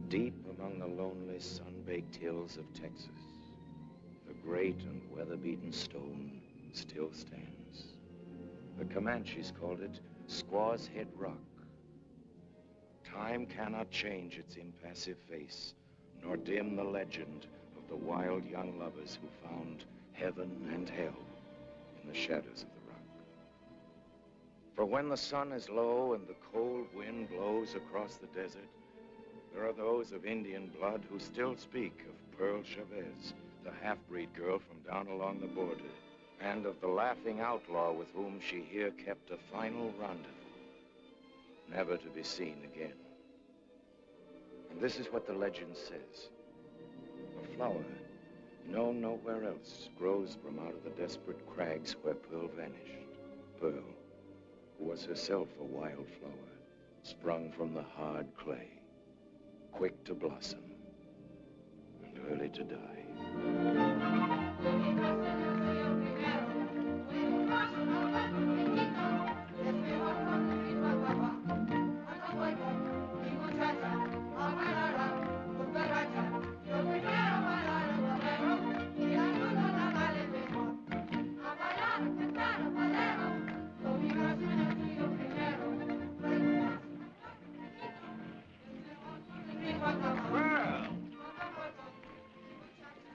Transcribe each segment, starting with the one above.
Deep among the lonely, sun-baked hills of Texas, the great and weather-beaten stone still stands. The Comanches called it Squaw's Head Rock. Time cannot change its impassive face, nor dim the legend of the wild young lovers who found heaven and hell in the shadows of the rock. For when the sun is low and the cold wind blows across the desert, there are those of Indian blood who still speak of Pearl Chavez, the half-breed girl from down along the border, and of the laughing outlaw with whom she here kept a final rendezvous, never to be seen again. And this is what the legend says. A flower known nowhere else grows from out of the desperate crags where Pearl vanished. Pearl, who was herself a wild flower, sprung from the hard clay, quick to blossom and early to die.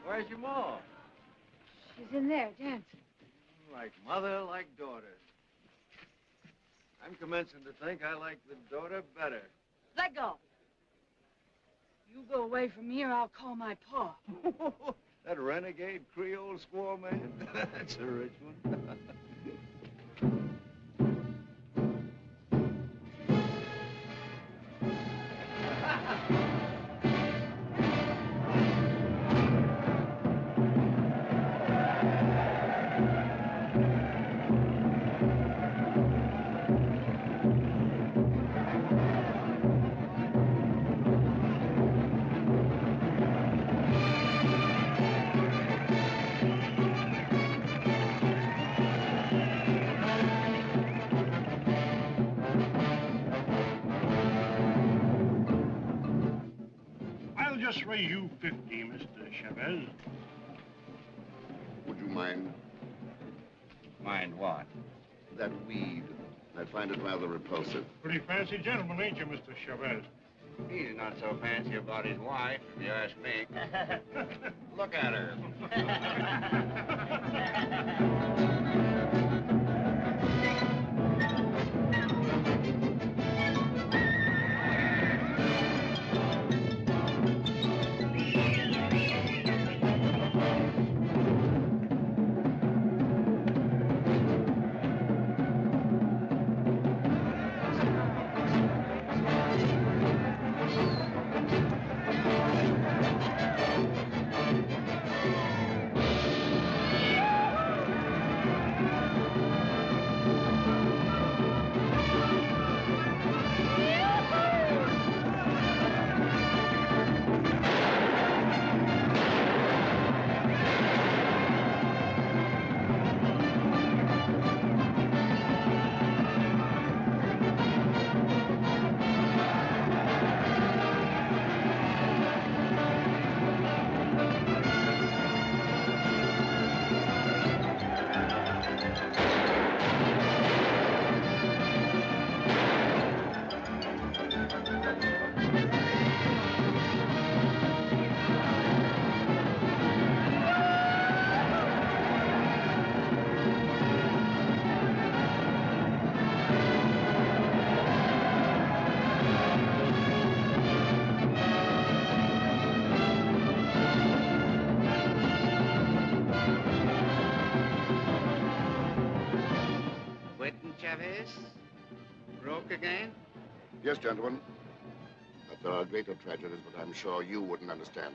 Where's your ma? She's in there, dancing. Like mother, like daughter. I'm commencing to think I like the daughter better. Let go. You go away from here, I'll call my pa. That renegade Creole squaw man? That's a rich one. Just raise you 50, Mr. Chavez. Would you mind? Mind what? That weed. I find it rather repulsive. Pretty fancy gentleman, ain't you, Mr. Chavez? He's not so fancy about his wife, if you ask me. Look at her. Chavez? Broke again? Yes, gentlemen. But there are greater tragedies, but I'm sure you wouldn't understand.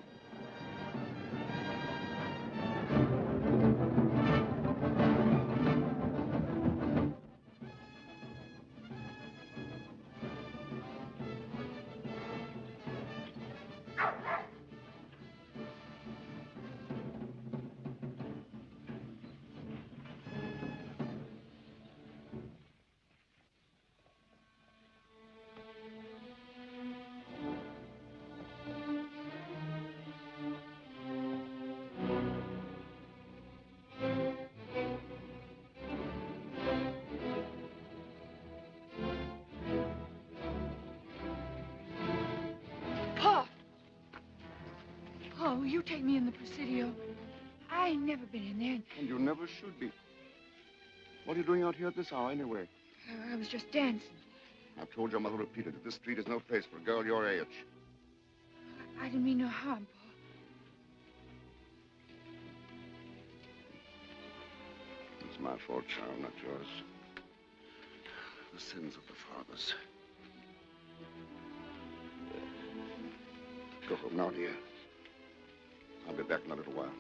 Oh, you take me in the Presidio. I ain't never been in there. And you never should be. What are you doing out here at this hour, anyway? I was just dancing. I've told your mother repeatedly that this street is no place for a girl your age. I didn't mean no harm, Pa. It's my fault, child, not yours. The sins of the fathers. Go home now, dear. I'll be back in a little while.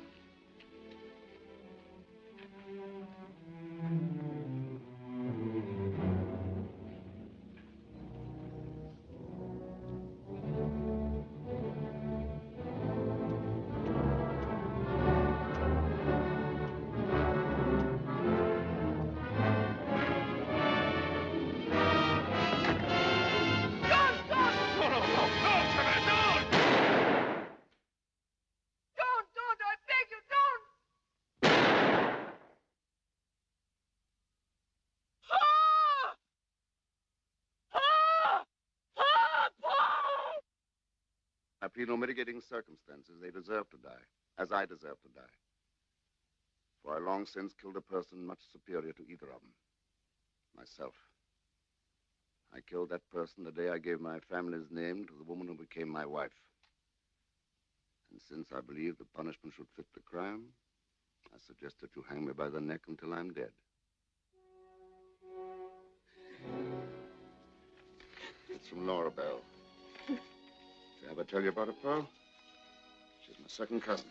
I plead no mitigating circumstances. They deserve to die, as I deserve to die. For I long since killed a person much superior to either of them. Myself. I killed that person the day I gave my family's name to the woman who became my wife. And since I believe the punishment should fit the crime, I suggest that you hang me by the neck until I'm dead. It's from Laura Belle. Did I ever tell you about her, Pearl? She's my second cousin.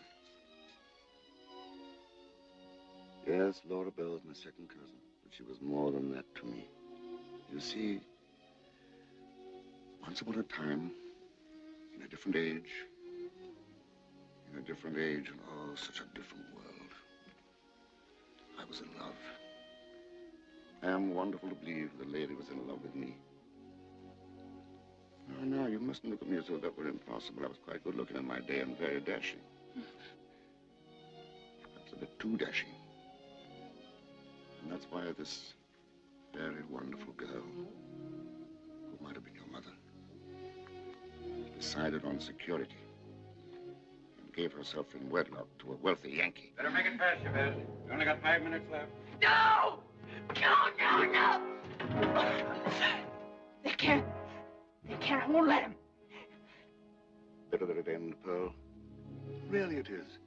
Yes, Laura Belle is my second cousin, but she was more than that to me. You see, once upon a time, in a different age, and oh, such a different world, I was in love. I am wonderful to believe the lady was in love with me. No, you mustn't look at me as though that were impossible. I was quite good looking in my day and very dashing. Perhaps a bit too dashing. And that's why this very wonderful girl, who might have been your mother, decided on security and gave herself in wedlock to a wealthy Yankee. Better make it fast, Chavez. You only got 5 minutes left. No! No! They can't. I won't let him. Better that it end, Pearl. Really it is.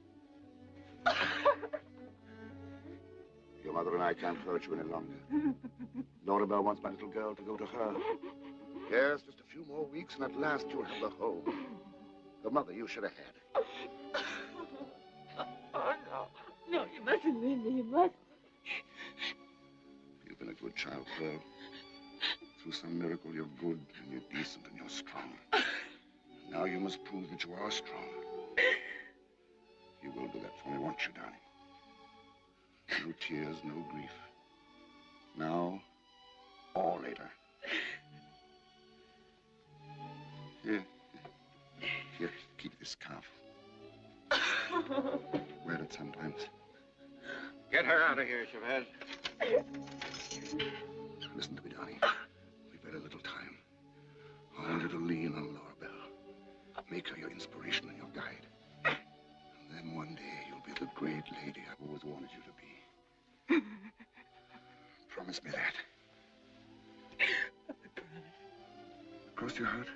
Your mother and I can't hurt you any longer. Laura Belle wants my little girl to go to her. Yes, just a few more weeks, and at last you'll have the home. The mother you should have had. Oh, no. No, you mustn't leave me. You must. You've been a good child, Pearl. Through some miracle, you're good, and you're decent, and you're strong. Now you must prove that you are strong. You will do that for me, won't you, darling? No tears, no grief. Now or later. Here, keep this scarf. Wear it sometimes. Get her out of here, Chavez. Listen to me, darling. We've very little time. I want you to lean on Laura Belle. Make her your inspiration and your guide. And then one day you'll be the great lady I've always wanted you to be. Promise me that. I promise. Cross your heart.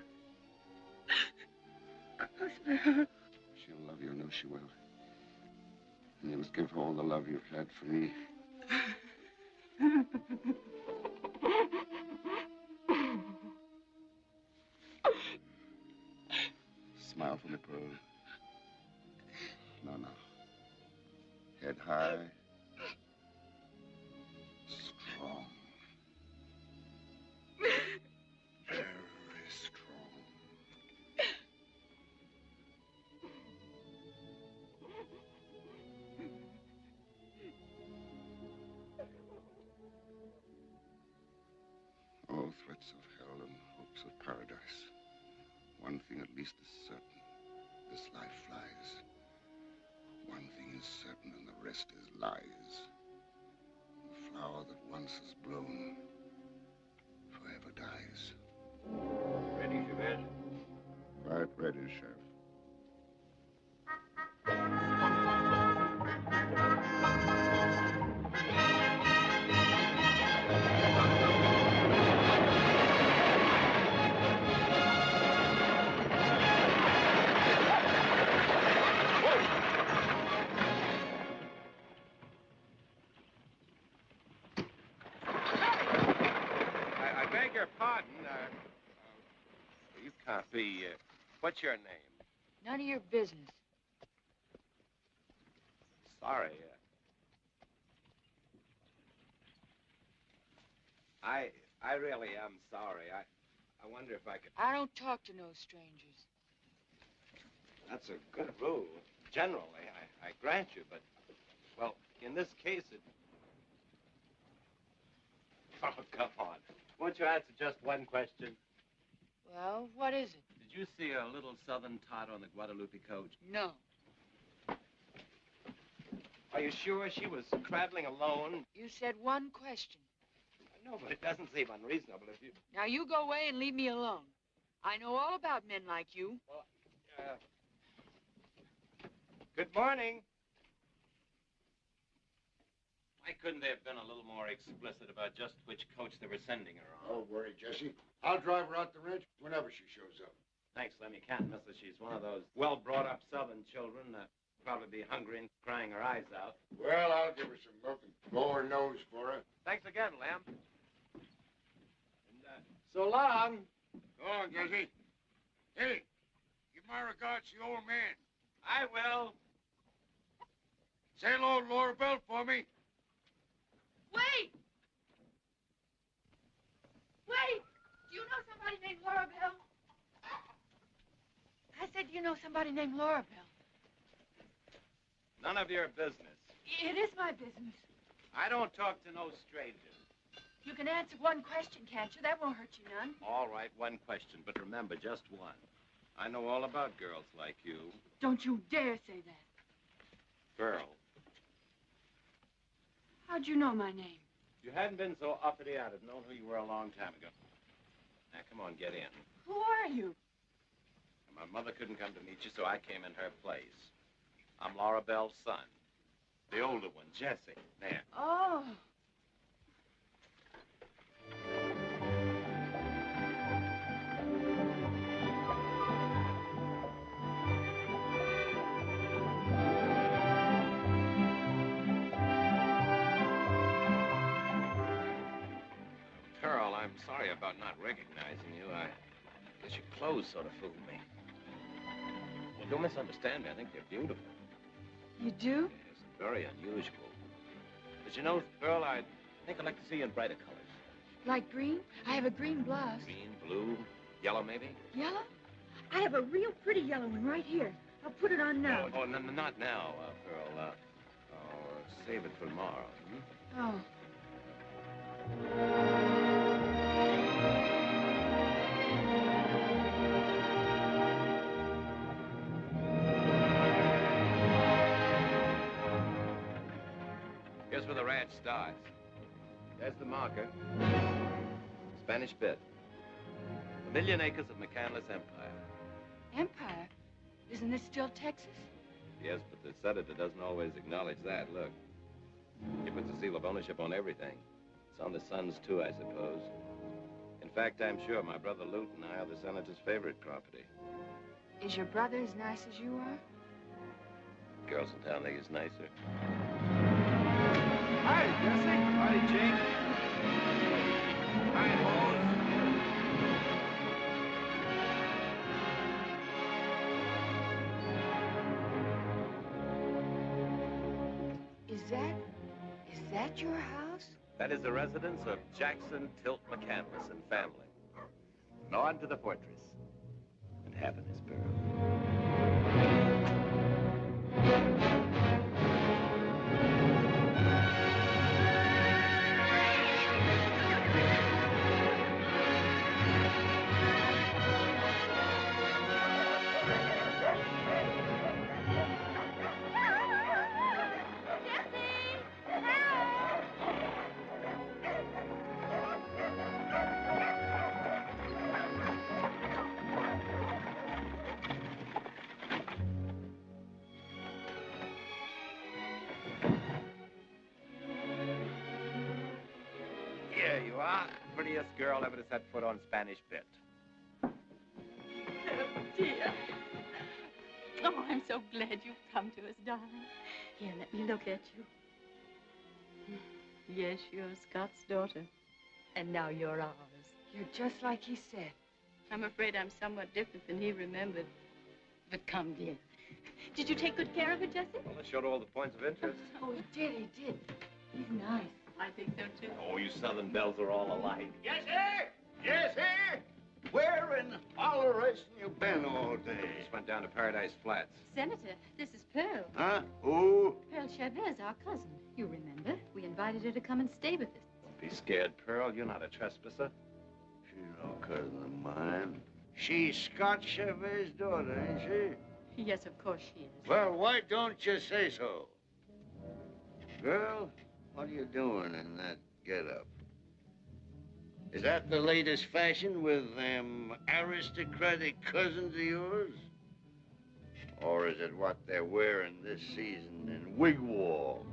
Cross my heart. She'll love you, I know she will. And you must give her all the love you've had for me. Head high. Strong. Very strong. All threats of hell and hopes of paradise. One thing at least is certain. This life flies. One thing is certain and the rest is lies. The flower that once is blown forever dies. Ready, Chavez? Quite ready, Sheriff. I beg your pardon. You can't be. What's your name? None of your business. Sorry. I really am sorry. I wonder if I could. I don't talk to no strangers. That's a good rule. Generally, I grant you, but, well, in this case, it... Oh, come on. Won't you answer just one question? Well, what is it? Did you see a little southern tot on the Guadalupe coach? No. Are you sure she was traveling alone? You said one question. I know, but it doesn't seem unreasonable if you... Now you go away and leave me alone. I know all about men like you. Well, good morning. Why couldn't they have been a little more explicit about just which coach they were sending her on? Don't worry, Jesse. I'll drive her out the ranch whenever she shows up. Thanks, Lem. You can't miss her. She's one of those well-brought-up southern children that probably be hungry and crying her eyes out. Well, I'll give her some milk and blow her nose for her. Thanks again, Lem. And, so long. Go on, Jesse. Hey, give my regards to the old man. I will. Say hello to Laura Belle for me. Wait! Wait! Do you know somebody named Laura Belle? I said, do you know somebody named Laura Belle? None of your business. It is my business. I don't talk to no strangers. You can answer one question, can't you? That won't hurt you none. All right, one question, but remember, just one. I know all about girls like you. Don't you dare say that. Girl. How'd you know my name? If you hadn't been so uppity, I'd have known who you were a long time ago. Now, come on, get in. Who are you? My mother couldn't come to meet you, so I came in her place. I'm Laura Belle's son. The older one, Jesse. There. Oh. Pearl, I'm sorry about not recognizing you. I guess your clothes sort of fooled me. Well, don't misunderstand me. I think you're beautiful. You do? Yes, very unusual. But you know, Pearl, I think I'd like to see you in brighter colors. Like green? I have a green blouse. Green, blue, yellow, maybe? Yellow? I have a real pretty yellow one right here. I'll put it on now. Oh, no, not now, Pearl. Save it for tomorrow. Hmm? Oh. Here's where the ranch starts. There's the marker. Spanish bit. 1,000,000 acres of McCanles Empire. Empire? Isn't this still Texas? Yes, but the senator doesn't always acknowledge that. Look. He puts a seal of ownership on everything. It's on the sons, too, I suppose. In fact, I'm sure my brother Lute and I are the senator's favorite property. Is your brother as nice as you are? Girls in town think he's nicer. Hi, Jesse. Howdy, Jake. Hi, Rose. Is that your house? That is the residence of Jackson Tilt McCanles and family. Now on to the fortress. And happiness, Pearl. Here you are. Prettiest girl ever to set foot on Spanish pit. Oh, dear. Oh, I'm so glad you've come to us, darling. Here, let me look at you. Yes, you're Scott's daughter. And now you're ours. You're just like he said. I'm afraid I'm somewhat different than he remembered. But come, dear. Did you take good care of her, Jesse? Well, it showed all the points of interest. Oh, he did. He's nice. I think so, too. Oh, you Southern belles are all alike. Yes, sir! Yes, sir! Where in holleration you been all day? Just went down to Paradise Flats. Senator, this is Pearl. Huh? Who? Pearl Chavez, our cousin. You remember? We invited her to come and stay with us. Be scared, Pearl. You're not a trespasser. She's no cousin of mine. She's Scott Chavez's daughter, ain't she? Yes, of course she is. Well, why don't you say so? Girl, what are you doing in that get-up? Is that the latest fashion with them aristocratic cousins of yours? Or is it what they're wearing this season in wigwams?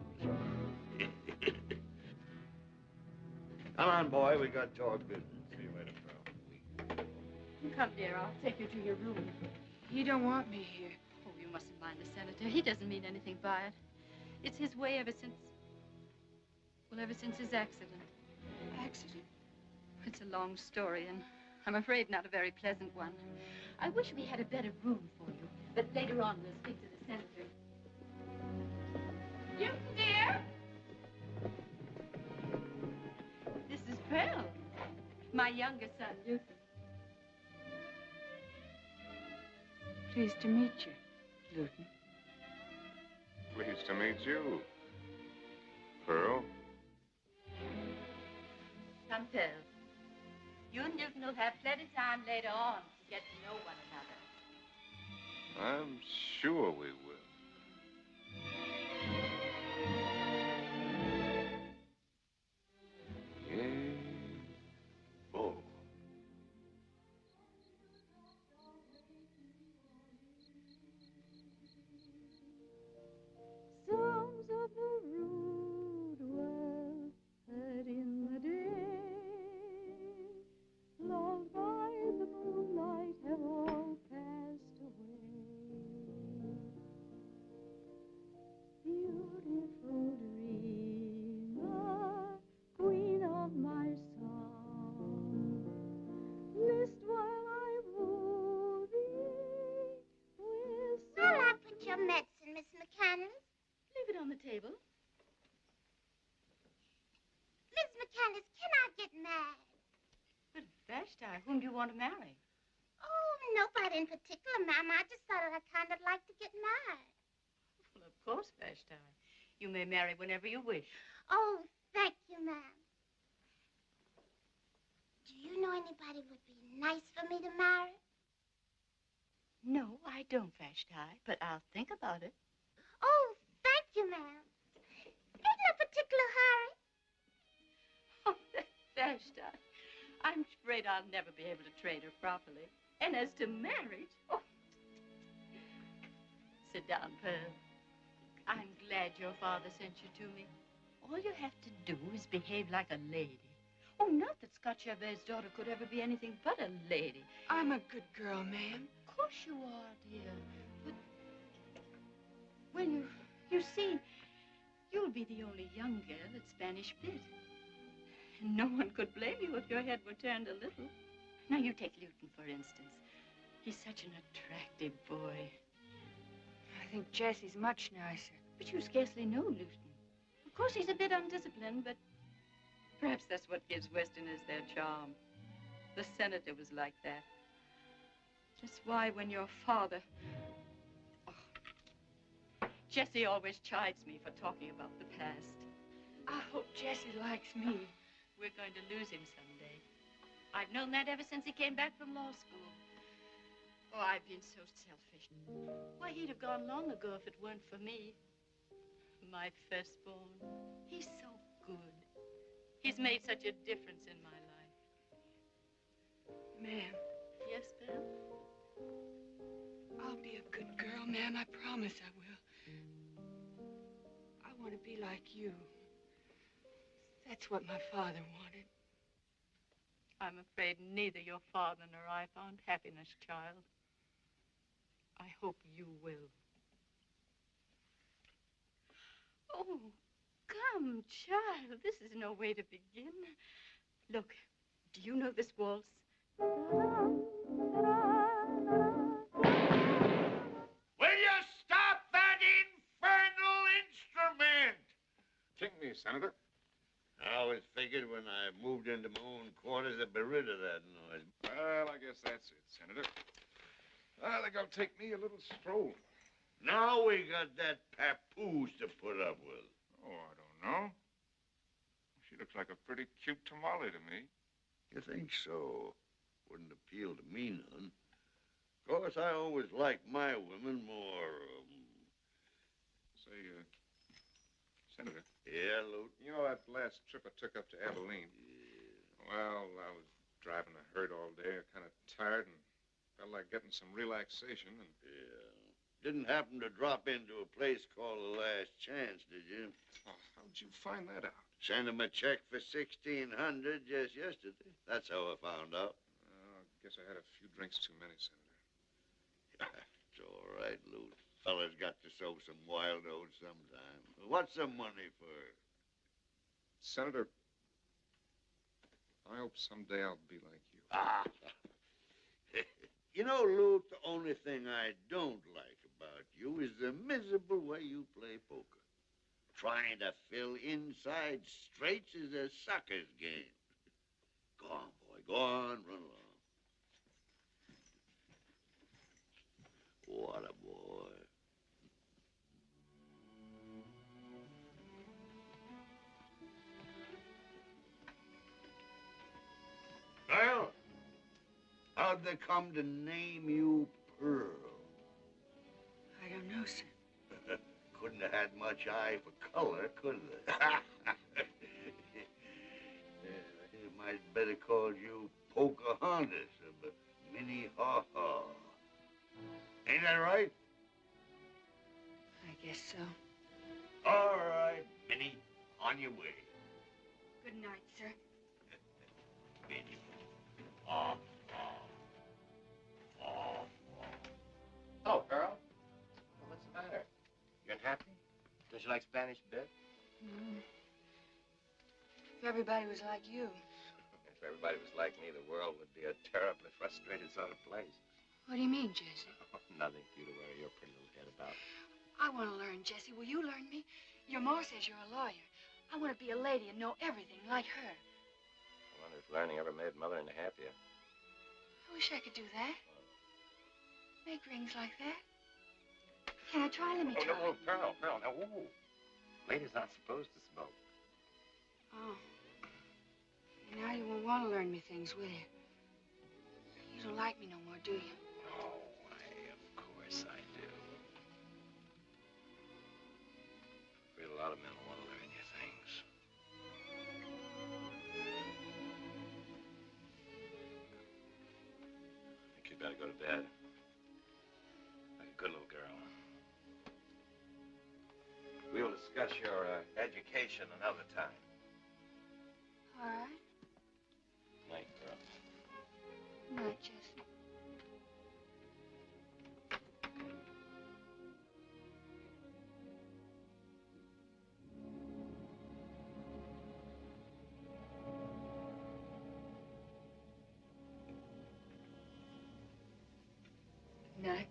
Come on, boy, we got to talk business. See you later, Pearl. Come, dear, I'll take you to your room. You don't want me here. Oh, you mustn't mind the senator. He doesn't mean anything by it. It's his way ever since his accident. Accident? It's a long story, and I'm afraid not a very pleasant one. I wish we had a better room for you, but later on we'll speak to the senator. Newton, dear? This is Pearl, my younger son, Newton. Pleased to meet you, Luton. Pleased to meet you, Pearl. Come, Pearl. You and Newton will have plenty of time later on to get to know one another. I'm sure we will. Yay. Oh. Songs of the rude world heard in the day, lulled by the moonlight, have all passed away. Beautiful dreamer, queen of my song, list while I woo thee with Where'll I put your medicine, Miss McCanles? Leave it on the table. Miss McCanles, can I get married? But Vashti, whom do you want to marry? Oh, nobody in particular, ma'am. I just thought I'd kind of like to get married. Well, of course, Vashti. You may marry whenever you wish. Oh, thank you, ma'am. Do you know anybody would be nice for me to marry? No, I don't, Vashti, but I'll think about it. Oh, thank you, ma'am. In a particular hurry. Oh, Vashti, I'm afraid I'll never be able to train her properly. And as to marriage, oh. Sit down, Pearl. I'm glad your father sent you to me. All you have to do is behave like a lady. Oh, not that Scott Chavez's daughter could ever be anything but a lady. I'm a good girl, ma'am. Of course you are, dear. But, well, you see, you'll be the only young girl at Spanish Pit. And no one could blame you if your head were turned a little. Now, you take Luton, for instance. He's such an attractive boy. I think Jesse's much nicer. But you scarcely know Luton. Of course, he's a bit undisciplined, but perhaps that's what gives Westerners their charm. The senator was like that. Just why, when your father... Oh. Jesse always chides me for talking about the past. I hope Jesse likes me. We're going to lose him someday. I've known that ever since he came back from law school. Oh, I've been so selfish. Why, he'd have gone long ago if it weren't for me. My firstborn. He's so good. He's made such a difference in my life. Ma'am. Yes, Belle? I'll be a good girl, ma'am. I promise I will. I want to be like you. That's what my father wanted. I'm afraid neither your father nor I found happiness, child. I hope you will. Oh, come, child. This is no way to begin. Look, do you know this waltz? Will you stop that infernal instrument? King me, Senator. I always figured when I moved into my own quarters I'd be rid of that noise. Well, I guess that's it, Senator. I think I'll take me a little stroll. Now we got that papoose to put up with. Oh, I don't know. She looks like a pretty cute tamale to me. You think so? Wouldn't appeal to me none. Of course, I always liked my women more, Say, Senator. Yeah, Lute? You know that last trip I took up to Abilene? Yeah. Well, I was driving a herd all day, kind of tired, and felt like getting some relaxation, and... Yeah. Didn't happen to drop into a place called The Last Chance, did you? Oh, how'd you find that out? Sent him a check for $1,600 just yesterday. That's how I found out. I guess I had a few drinks too many, Senator. It's all right, Lute. Fella's got to sow some wild oats sometime. What's the money for? Senator, I hope someday I'll be like you. Ah. You know, Lute, the only thing I don't like about you is the miserable way you play poker. Trying to fill inside straights is a sucker's game. Go on, boy. Go on. Run along. What a boy. Well, how'd they come to name you Pearl? I don't know, sir. Couldn't have had much eye for color, could they? They might better call you Pocahontas or Minnie Haw Haw. Ain't that right? I guess so. All right, Minnie, on your way. Good night, sir. Minnie. Haw Haw. Haw Haw. Oh, Pearl. Well, what's the matter? You unhappy? Don't you like Spanish bit? Mm. If everybody was like you. If everybody was like me, the world would be a terribly frustrated sort of place. What do you mean, Jesse? Nothing for you to worry your pretty little head about. I want to learn, Jesse. Will you learn me? Your ma says you're a lawyer. I want to be a lady and know everything like her. I wonder if learning ever made Mother any happier. I wish I could do that. Make rings like that. Can I try? Let me try. No, Pearl, now, whoa. Ladies not supposed to smoke. Oh. Now you won't want to learn me things, will you? You don't like me no more, do you? Oh, of course I do. I'm afraid a lot of men will want to learn you things. I think you'd better go to bed. Like a good little girl. We'll discuss your education another time. All right. Night, girl. Good night, Jesse. Good night.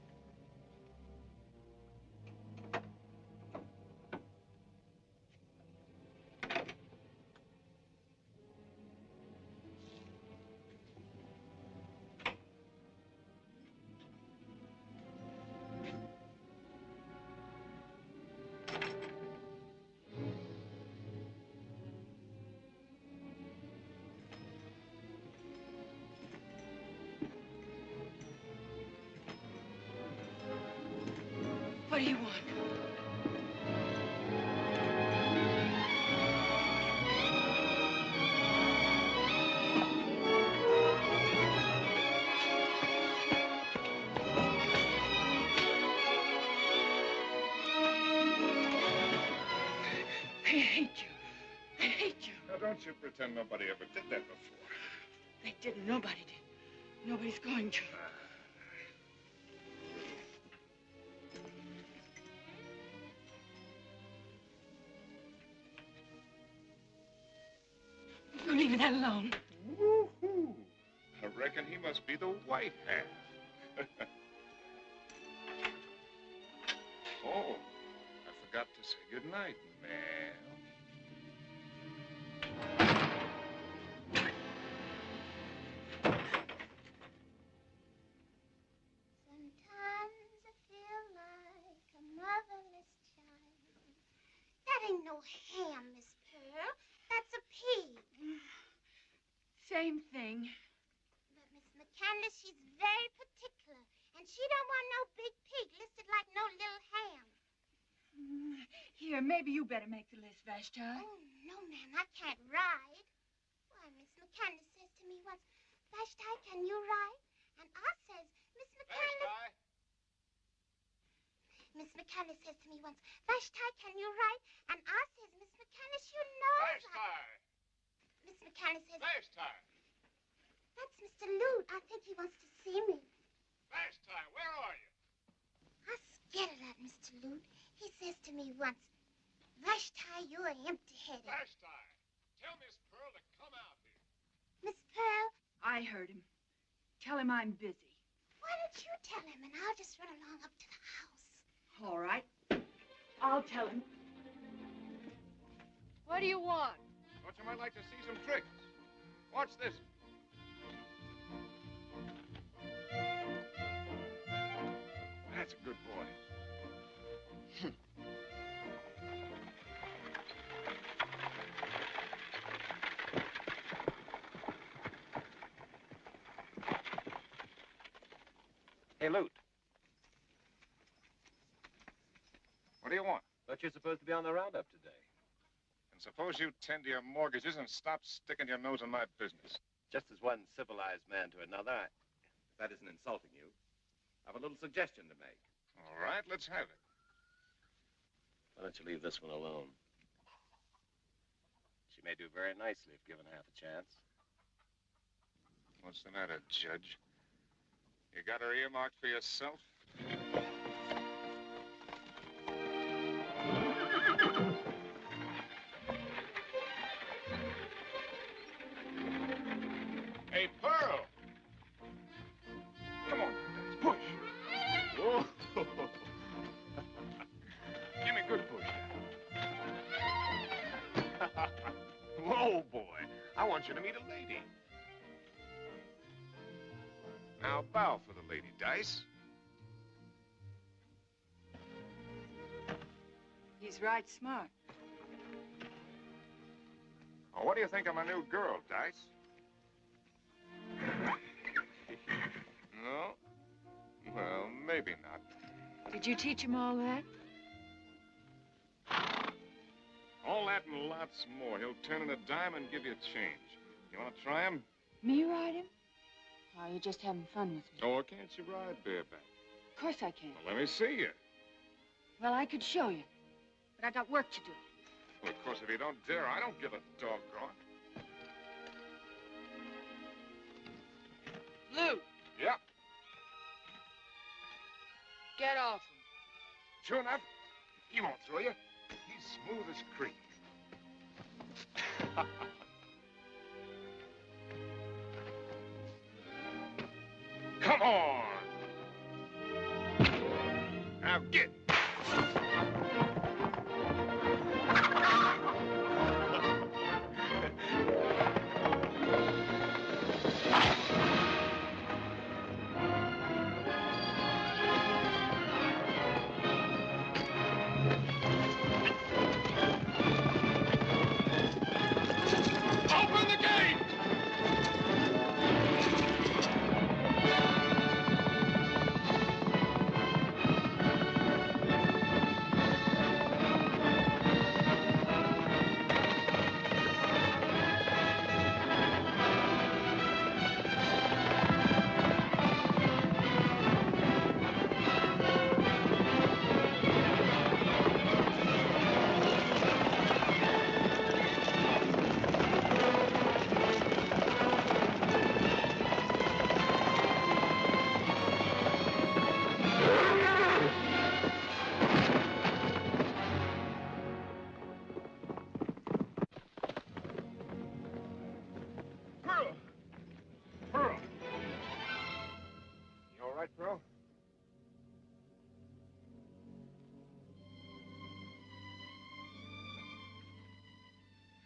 hate you. I hate you. Now, don't you pretend nobody ever did that before. They didn't. Nobody did. Nobody's going to. You leave that alone. Woo-hoo. I reckon he must be the white half. Oh, I forgot to say goodnight, ma'am. Sometimes I feel like a motherless child. That ain't no ham, Miss Pearl. That's a pig. Same thing. But Miss McCanles, she's very particular. And she don't want no big pig listed like no little ham. Here, maybe you better make the list, Vashti. Oh, no, ma'am, I can't ride. Why, Miss McCanles says to me once, Vashti, can you ride? And I says, Miss McCanles... Miss McCanles says to me once, Vashti, can you ride? And I says, Miss McCanles, you know... Vashti! Miss McCanles says... Vashti! That's Mr. Lute. I think he wants to see me. Vashti, where are you? I scared of that Mr. Lute. He says to me once, Vashti, you're empty-headed. Vashti, tell Miss Pearl to come out here. Miss Pearl? I heard him. Tell him I'm busy. Why don't you tell him and I'll just run along up to the house. All right. I'll tell him. What do you want? Thought you might like to see some tricks. Watch this. That's a good boy. Hey, Lute. What do you want? Thought you're supposed to be on the roundup today. And suppose you tend to your mortgages and stop sticking your nose in my business. Just as one civilized man to another, if that isn't insulting you, I have a little suggestion to make. All right, let's have it. Why don't you leave this one alone? She may do very nicely if given half a chance. What's the matter, Judge? You got her earmarked for yourself? Hey, Pearl! Come on, guys, push. Whoa. Give me a good push. Whoa, boy. I want you to meet a lady. Now bow for the lady, Dice. He's right smart. Oh, what do you think of my new girl, Dice? No? Well, maybe not. Did you teach him all that? All that and lots more. He'll turn in a dime and give you a change. You want to try him? Me ride him? Oh, you're just having fun with me. Or can't you ride bareback? Of course I can. Well, let me see you. Well, I could show you. But I got work to do. Well, of course, if you don't dare, I don't give a doggone. Lou, Yeah, get off him. sure enough. He won't throw you. He's smooth as cream. Come on. Now get. Open the gate!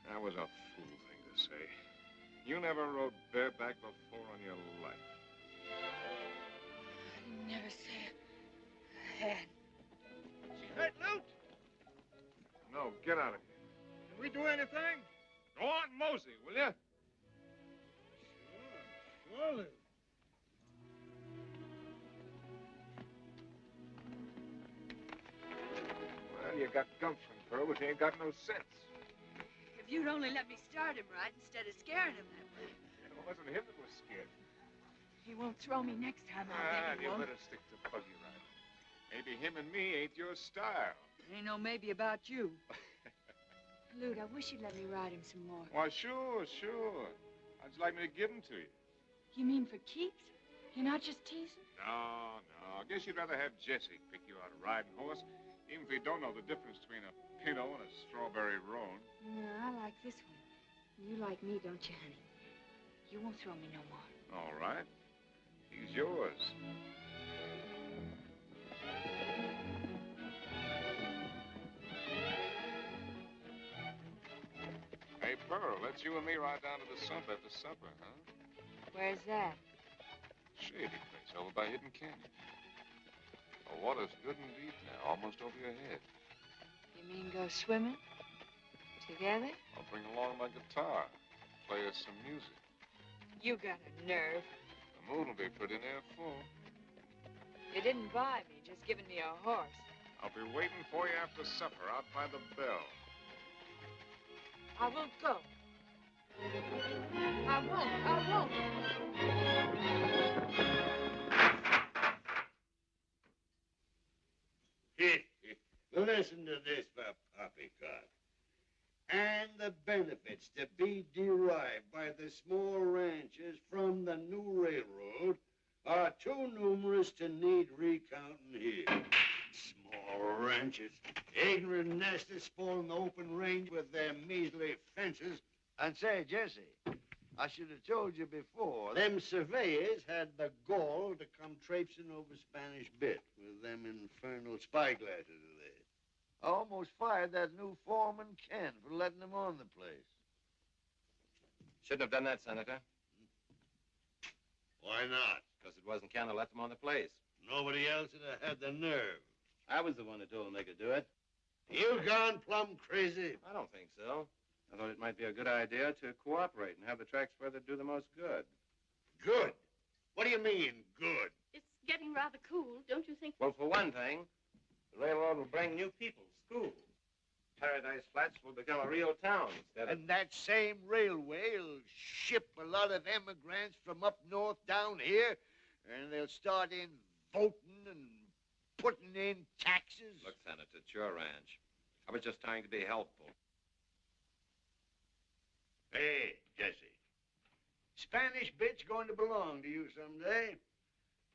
That was a fool thing to say. You never rode bareback before in your life. I never said I had. She hurt, Loot? No, get out of here. Did we do anything? Go on, mosey, will you? Sure, surely. Well, you got gumption, Pearl, but you ain't got no sense. If you'd only let me start him right instead of scaring him that way. It wasn't him that was scared. He won't throw me next time, I'll bet he You won't. better stick to buggy riding. Maybe him and me ain't your style. Ain't no maybe about you. Lute, I wish you'd let me ride him some more. Why, sure. How'd you like me to give him to you? You mean for keeps? You're not just teasing? No. I guess you'd rather have Jesse pick you out a riding horse, even if you don't know the difference between a pinto and a strawberry roan. No, I like this one. You like me, don't you, honey? You won't throw me no more. All right. He's yours. Hey, Pearl, let's you and me ride down to the sump after supper, huh? Where's that? Shady place over by Hidden Canyon. The water's good and deep now, almost over your head. You mean go swimming? Together? I'll bring along my guitar, play us some music. You got a nerve. The moon will be pretty near full. You didn't buy me, just giving me a horse. I'll be waiting for you after supper out by the bell. I won't go. I won't. Listen to this for poppycock. And the benefits to be derived by the small ranchers from the new railroad are too numerous to need recounting here. Small ranchers, ignorant nesters spoiling the open range with their measly fences. And say, Jesse, I should have told you before, them surveyors had the gall to come traipsing over Spanish Bit with them infernal spyglasses of theirs. I almost fired that new foreman, Ken, for letting them on the place. Shouldn't have done that, Senator. Why not? Because it wasn't Ken who left them on the place. Nobody else would have had the nerve. I was the one who told them they could do it. You gone plumb crazy? I don't think so. I thought it might be a good idea to cooperate and have the tracks further do the most good. Good? What do you mean, good? It's getting rather cool, don't you think? Well, for one thing, the railroad will bring new people, schools. Paradise Flats will become a real town instead of... And that same railway will ship a lot of immigrants from up north down here, and they'll start in voting and putting in taxes. Look, Senator, it's your ranch. I was just trying to be helpful. Hey, Jesse. Spanish Bit's going to belong to you someday.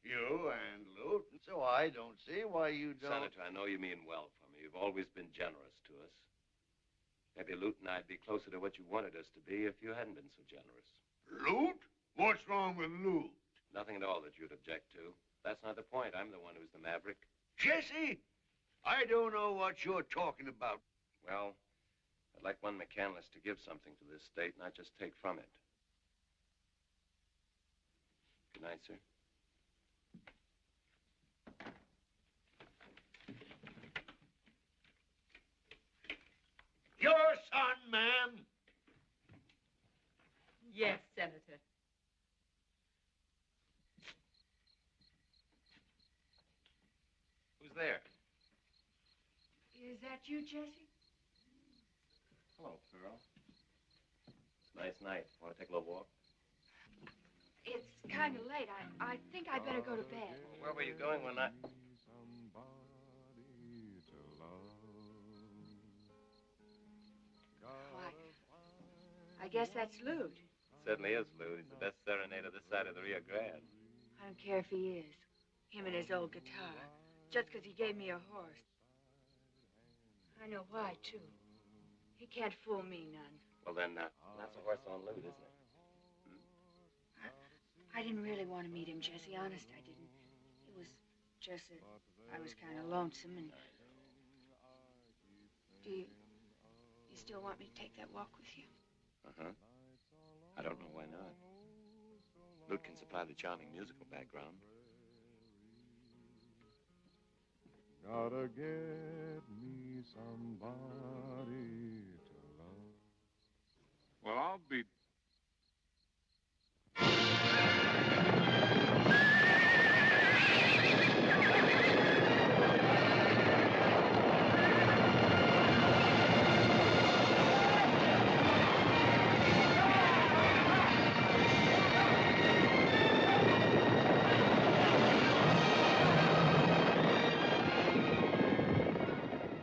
You and Lute, so I don't see why you don't... Senator, I know you mean well for me. You've always been generous to us. Maybe Lute and I'd be closer to what you wanted us to be if you hadn't been so generous. Lute? What's wrong with Lute? Nothing at all that you'd object to. That's not the point. I'm the one who's the maverick. Jesse, I don't know what you're talking about. Well, I'd like one McCanles to give something to this state, not just take from it. Good night, sir. Your son, ma'am. Yes, Senator. Who's there? Is that you, Jesse? Hello, Pearl. It's a nice night. Want to take a little walk? It's kind of late. I think I better go to bed. Well, where were you going when I... I guess that's Lute. Certainly is, Lou. He's the best serenader this side of the Rio Grande. I don't care if he is. Him and his old guitar. Just because he gave me a horse. I know why, too. He can't fool me none. Well, then, that's a horse on Lute, isn't it? I didn't really want to meet him, Jesse. Honest, I didn't. It was just that I was kind of lonesome and... Do you still want me to take that walk with you? Uh-huh. I don't know why not. Lute can supply the charming musical background. Gotta get me somebody to love. Well, I'll be...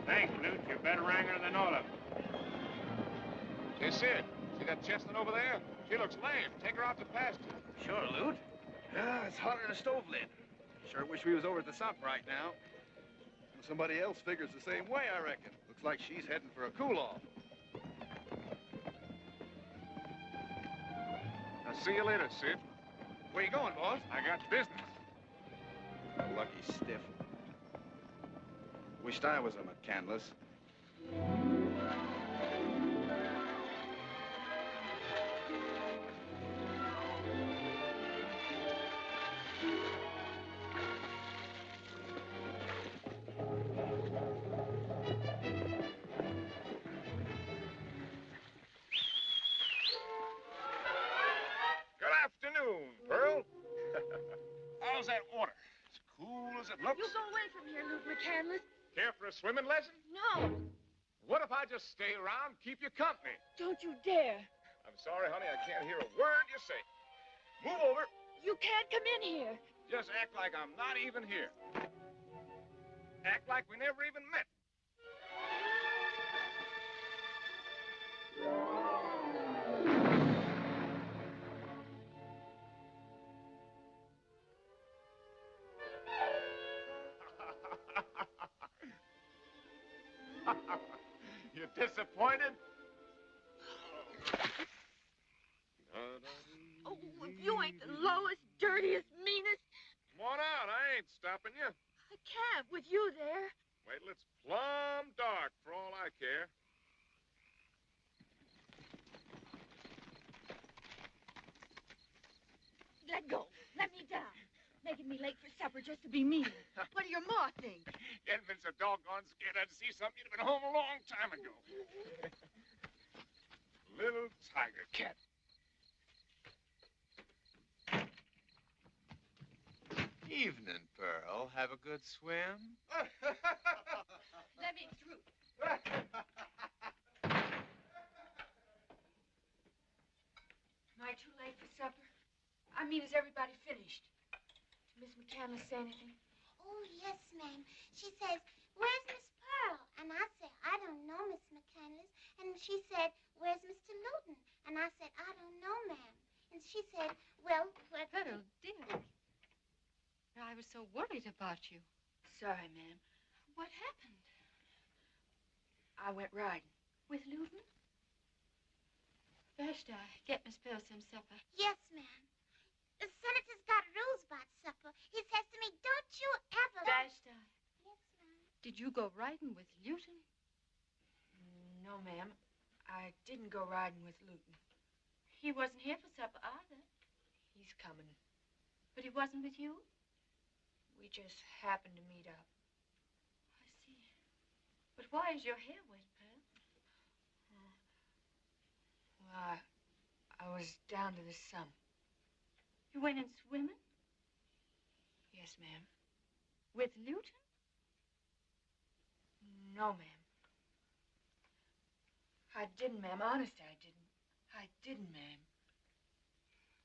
Thanks, Lute. You're better ranger than all of them. Hey, Sid, see that chestnut over there? She looks lame. Take her out to pasture. Sure, Lute. Yeah, it's hotter than a stove lid. Sure wish we was over at the sump right now. Somebody else figures the same way, I reckon. Looks like she's heading for a cool-off. I'll see you later, Sid. Where you going, boss? I got business. Lucky stiff. Wished I was a McCanles. Good afternoon, Pearl. How's that water? As cool as it looks? You go away from here, Luke McCanles. Care for a swimming lesson? No, What if I just stay around and keep you company? don't you dare. I'm sorry, honey, I can't hear a word you say. Move over. You can't come in here. Just act like I'm not even here. Act like we never even met. You're disappointed? Oh, if you ain't the lowest, dirtiest, meanest. Come on out. I ain't stopping you. I can't with you there. Wait till it's plumb dark for all I care. Let go. Let me down. Making me late for supper just to be mean. What do your ma think? You hadn't been so doggone scared I'd see something. You'd have been home a long time ago. Little tiger cat. Evening, Pearl. Have a good swim? Let me through. Am I too late for supper? I mean, is everybody finished? Did Miss McCanles say anything? Oh, yes, ma'am. She says, where's Miss Pearl? And I said, I don't know, Miss McCanles. And she said, where's Mr. Luton? And I said, I don't know, ma'am. And she said, well, where... Pearl, dear. I was so worried about you. Sorry, ma'am. What happened? I went riding. With Luton? First, I get Miss Pearl some supper. Yes, ma'am. The senator's got rules about supper. He says to me, don't you ever... Vashti. Yes, ma'am. Did you go riding with Luton? No, ma'am. I didn't go riding with Luton. He wasn't here for supper either. He's coming. But he wasn't with you? We just happened to meet up. I see. But why is your hair wet, Pearl? Well, I was down to the sump. You went in swimming? Yes, ma'am. With Luton? No, ma'am. I didn't, ma'am. Honest, I didn't. I didn't, ma'am.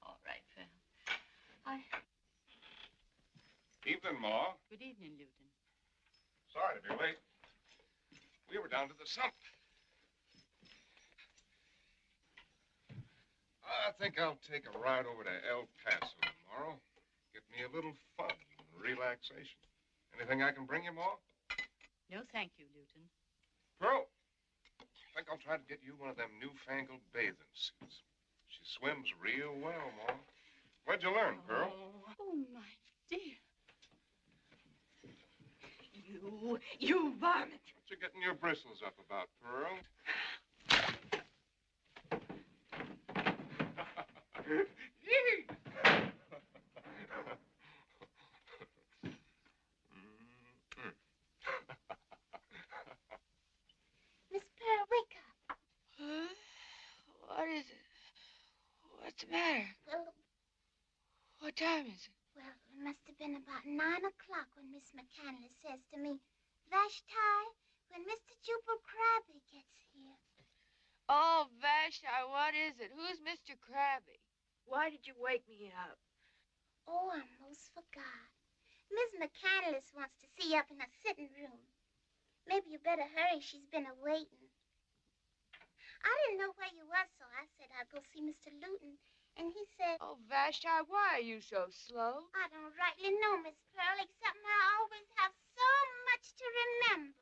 All right, Pearl. Evening, Ma. Good evening, Luton. Sorry to be late. We were down to the sump. I think I'll take a ride over to El Paso tomorrow. Get me a little fun and relaxation. Anything I can bring you, Ma? No, thank you, Luton. Pearl, I think I'll try to get you one of them newfangled bathing suits. She swims real well, Ma. Where'd you learn, Pearl? Oh, my dear. You varmint. What you getting your bristles up about, Pearl? Miss Pearl, wake up. Huh? What is it? What's the matter? Well, What time is it? well, it must have been about 9 o'clock when Miss McCanles says to me, Vashti, when Mr. Jubal Crabby gets here. Oh, Vashti, what is it? Who's Mr. Krabby? Why did you wake me up? Oh, I almost forgot. Miss McCanles wants to see you up in her sitting room. Maybe you better hurry. She's been a-waiting. I didn't know where you was, so I said I'd go see Mr. Luton. And he said... Oh, Vashti, why are you so slow? I don't rightly know, Miss Pearl, except I always have so much to remember.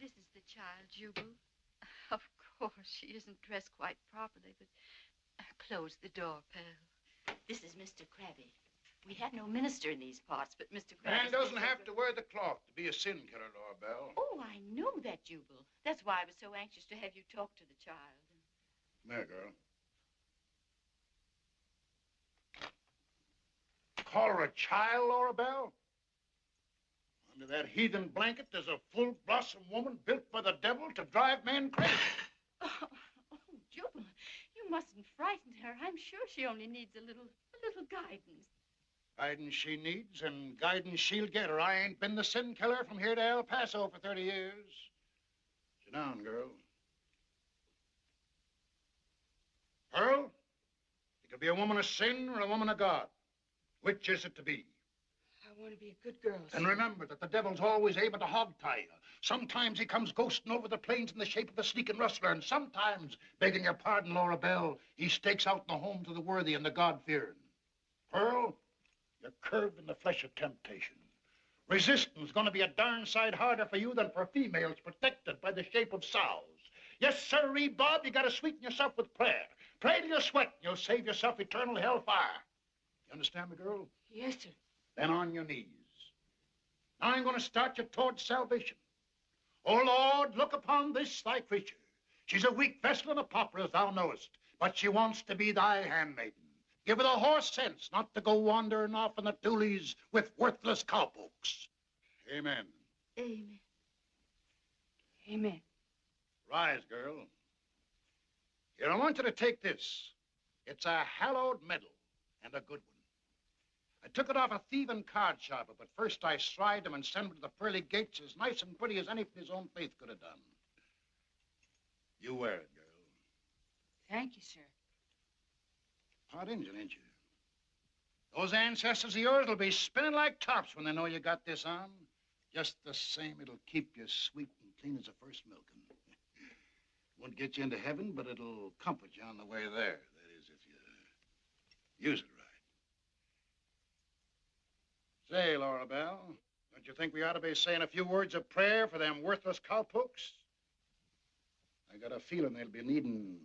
This is the child, Jubal. Of course, she isn't dressed quite properly, but close the door, Pearl. This is Mr. Krabby. We have no minister in these parts, but Mr. Krabby... Man doesn't have to wear the cloth to be a sin killer, Laura Belle. Oh, I know that, Jubal. That's why I was so anxious to have you talk to the child. Come here, girl. Call her a child, Laura Belle? Under that heathen blanket, there's a full-blossom woman built by the devil to drive men crazy. Oh, Jubal, you mustn't frighten her. I'm sure she only needs a little guidance. Guidance she needs and guidance she'll get, or I ain't been the sin killer from here to El Paso for 30 years. Sit down, girl. Pearl, you could be a woman of sin or a woman of God. Which is it to be? I want to be a good girl. And remember that the devil's always able to hog-tie you. Sometimes he comes ghosting over the plains in the shape of a sneaking rustler, and sometimes, begging your pardon, Laura Belle, he stakes out the homes of the worthy and the God-fearing. Pearl, you're curved in the flesh of temptation. Resistance going to be a darn sight harder for you than for females protected by the shape of sows. Yes, sirree, Bob, you got to sweeten yourself with prayer. Pray till you sweat, and you'll save yourself eternal hellfire. You understand me, girl? Yes, sir. Then on your knees. Now I'm going to start you towards salvation. Oh, Lord, look upon this thy creature. She's a weak vessel and a pauper, as thou knowest, but she wants to be thy handmaiden. Give her the horse sense not to go wandering off in the tulies with worthless cowpokes. Amen. Amen. Amen. Rise, girl. Here, I want you to take this. It's a hallowed medal and a good one. I took it off a thieving card sharper, but first I stride him and send him to the pearly gates as nice and pretty as any of his own faith could have done. You wear it, girl. Thank you, sir. Hot Injun, ain't you? Those ancestors of yours will be spinning like tops when they know you got this on. Just the same, it'll keep you sweet and clean as a first milking. Won't get you into heaven, but it'll comfort you on the way there. That is, if you use it right. Say, Laura Belle, don't you think we ought to be saying a few words of prayer for them worthless cowpokes? I got a feeling they'll be needing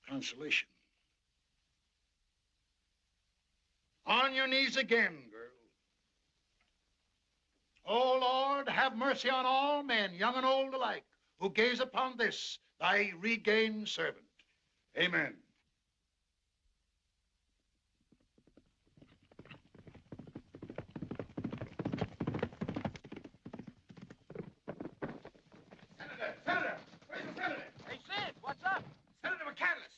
consolation. On your knees again, girl. Oh, Lord, have mercy on all men, young and old alike, who gaze upon this, thy regained servant. Amen. Senator! Where's the senator? Hey, Sid, what's up? Senator McCanles!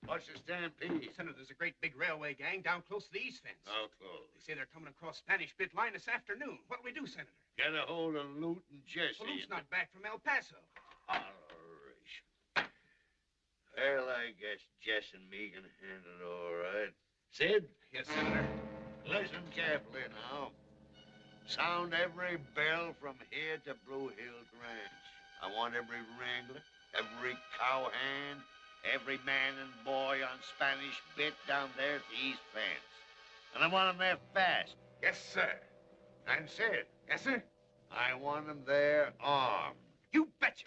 What's the stampede? Senator, there's a great big railway gang down close to the east fence. How close? They say they're coming across Spanish Bit line this afternoon. What'll we do, Senator? Get a hold of Lute and Jesse. Well, Lute's not back from El Paso. Holleration. Well, I guess Jess and me can handle it all right. Sid? Yes, Senator. Listen carefully now. Sound every bell from here to Blue Hills Ranch. I want every wrangler, every cowhand, every man and boy on Spanish Bit down there at the east fence. And I want them there fast. Yes, sir. And Sid? Yes, sir? I want them there armed. You betcha.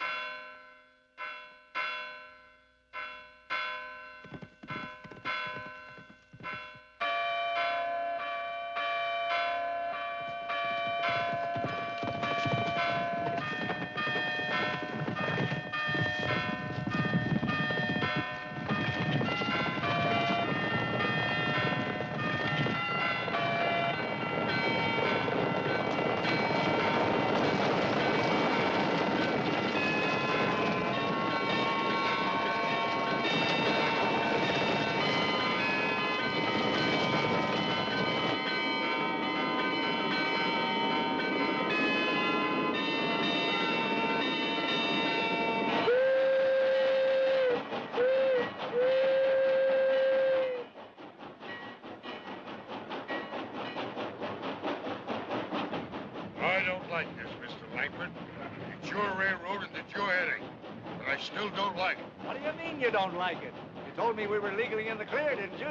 like this, Mr. Langford. It's your railroad and it's your headache. But I still don't like it. What do you mean you don't like it? You told me we were legally in the clear, didn't you?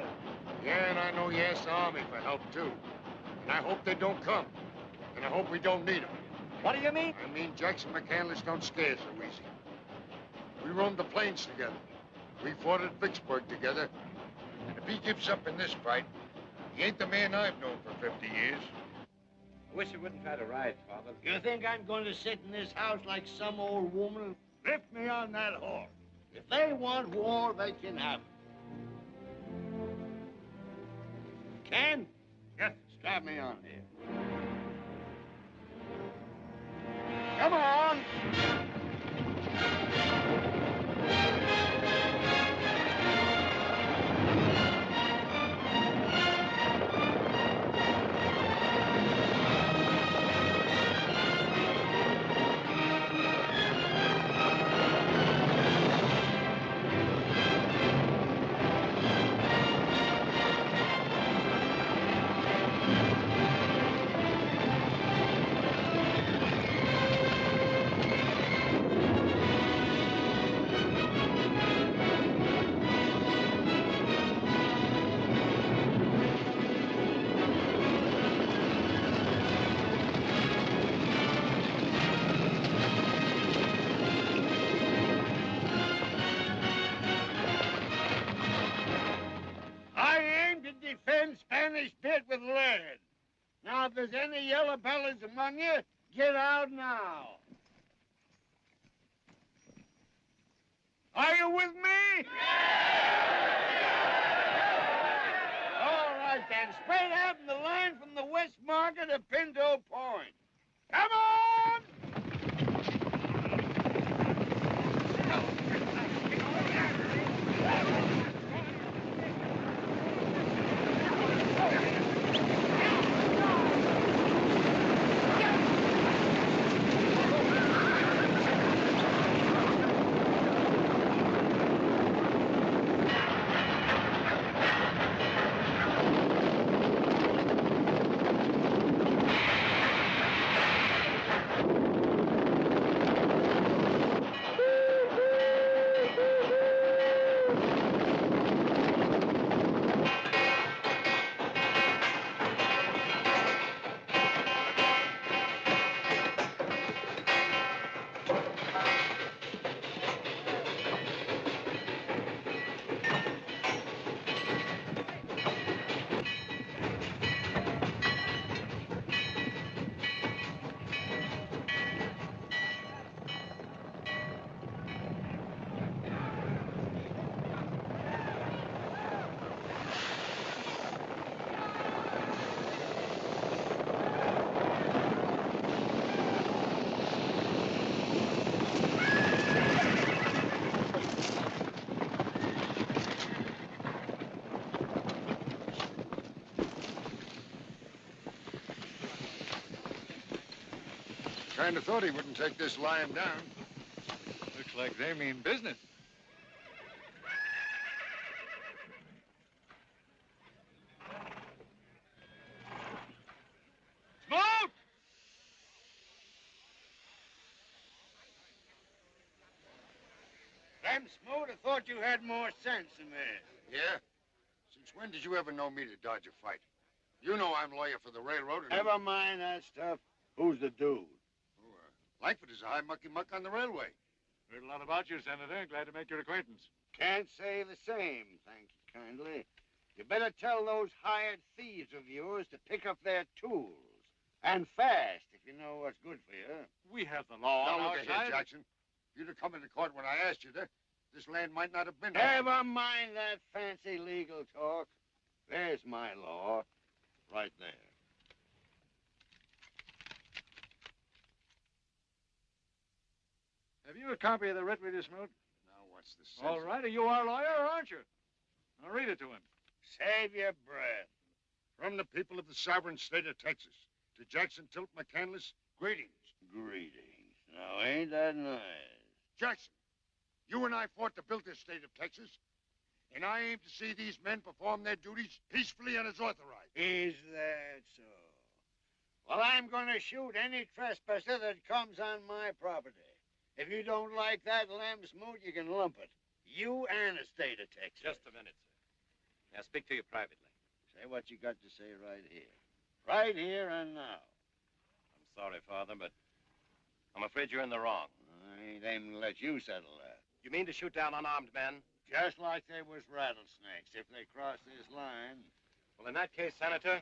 Yeah, and I know you asked the Army for help, too. And I hope they don't come. And I hope we don't need them. What do you mean? I mean Jackson McCanles don't scare so easy. We roamed the plains together. We fought at Vicksburg together. And if he gives up in this fight, he ain't the man I've known for 50 years. I wish you wouldn't try to ride, Father. You think I'm going to sit in this house like some old woman? Lift me on that horse. If they want war, they can have it. Ken? Yes? Strap me on here. Come on! With lead. Now, if there's any yellow bellies among you, get out now. Are you with me? Yeah! All right, then. Straight out in the line from the West Market to Pinto Point. Come on! Kind of thought he wouldn't take this lying down. Looks like they mean business. Smoke! Them Smoot, I thought you had more sense than that. Yeah? Since when did you ever know me to dodge a fight? You know I'm lawyer for the railroad and... Never mind that stuff. Who's the dude? Langford is a high mucky-muck on the railway. Heard a lot about you, Senator. Glad to make your acquaintance. Can't say the same, thank you kindly. You better tell those hired thieves of yours to pick up their tools. And fast, if you know what's good for you. We have the law on Now, our look side. here, Jackson. If you'd have come into court when I asked you to, this land might not have been... Never mind that fancy legal talk. There's my law, right there. Have you a copy of the writ reader, Smoot? Now, what's the sense? All right, are you our lawyer, or aren't you? I'll read it to him. Save your breath. From the people of the sovereign state of Texas, to Jackson Tilt McCanles, greetings. Greetings. Now, ain't that nice? Jackson, you and I fought to build this state of Texas, and I aim to see these men perform their duties peacefully and as authorized. Is that so? Well, I'm going to shoot any trespasser that comes on my property. If you don't like that lamb smoot, you can lump it. You and the state of Texas. Just a minute, sir. Now, speak to you privately. Say what you got to say right here. Right here and now. I'm sorry, Father, but I'm afraid you're in the wrong. I ain't aiming to let you settle that. You mean to shoot down unarmed men? Just like they was rattlesnakes if they cross this line. Well, in that case, Senator...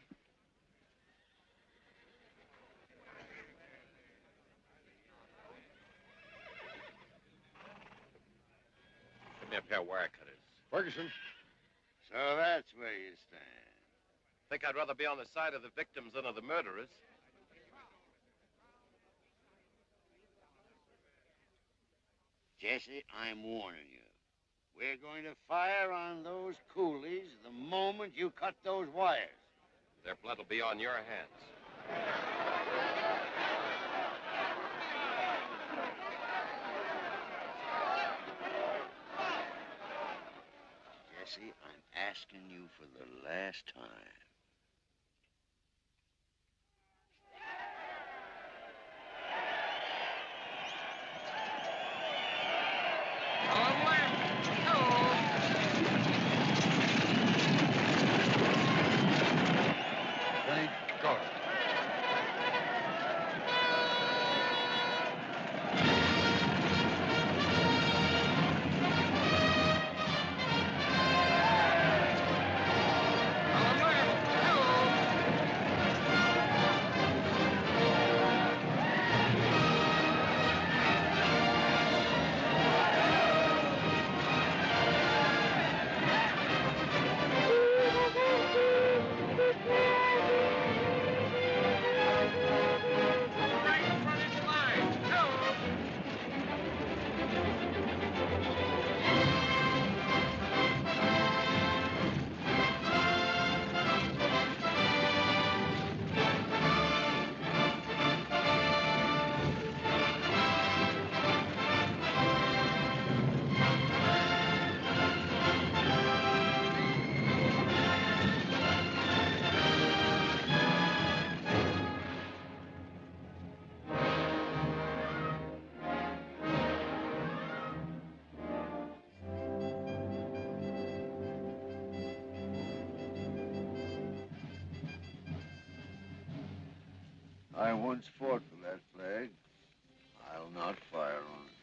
Give me a pair of wire cutters. Ferguson. So that's where you stand. Think I'd rather be on the side of the victims than of the murderers. Jesse, I'm warning you. We're going to fire on those coolies the moment you cut those wires. Their blood will be on your hands. Jesse, I'm asking you for the last time. Thank God. I once fought for that flag. I'll not fire on it.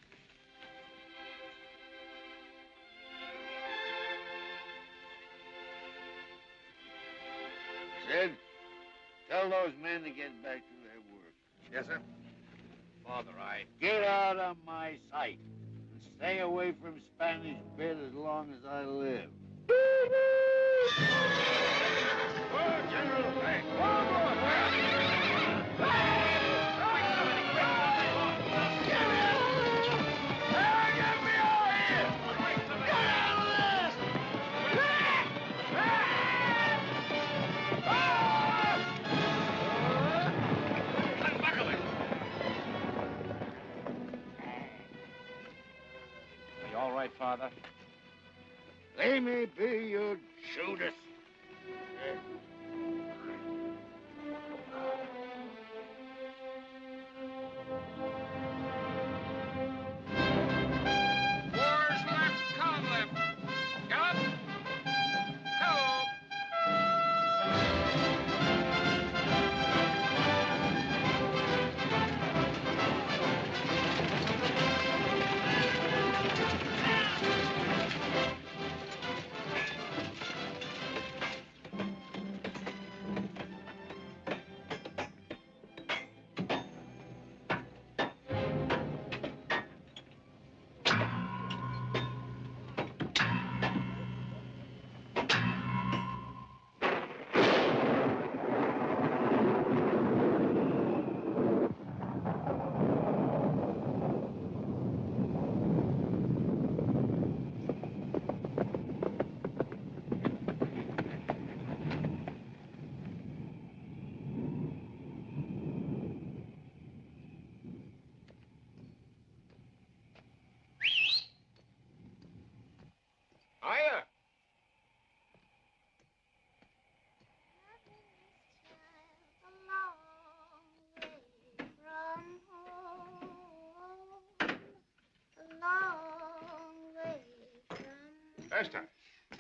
Sid, tell those men to get back to their work. Yes, sir. Father, Get out of my sight and stay away from Spanish Bit as long as I live. Oh, General, hey, Are you all right, Father? They may be, you Judas. Wars left, come left. Gallop. Hello. Vashti.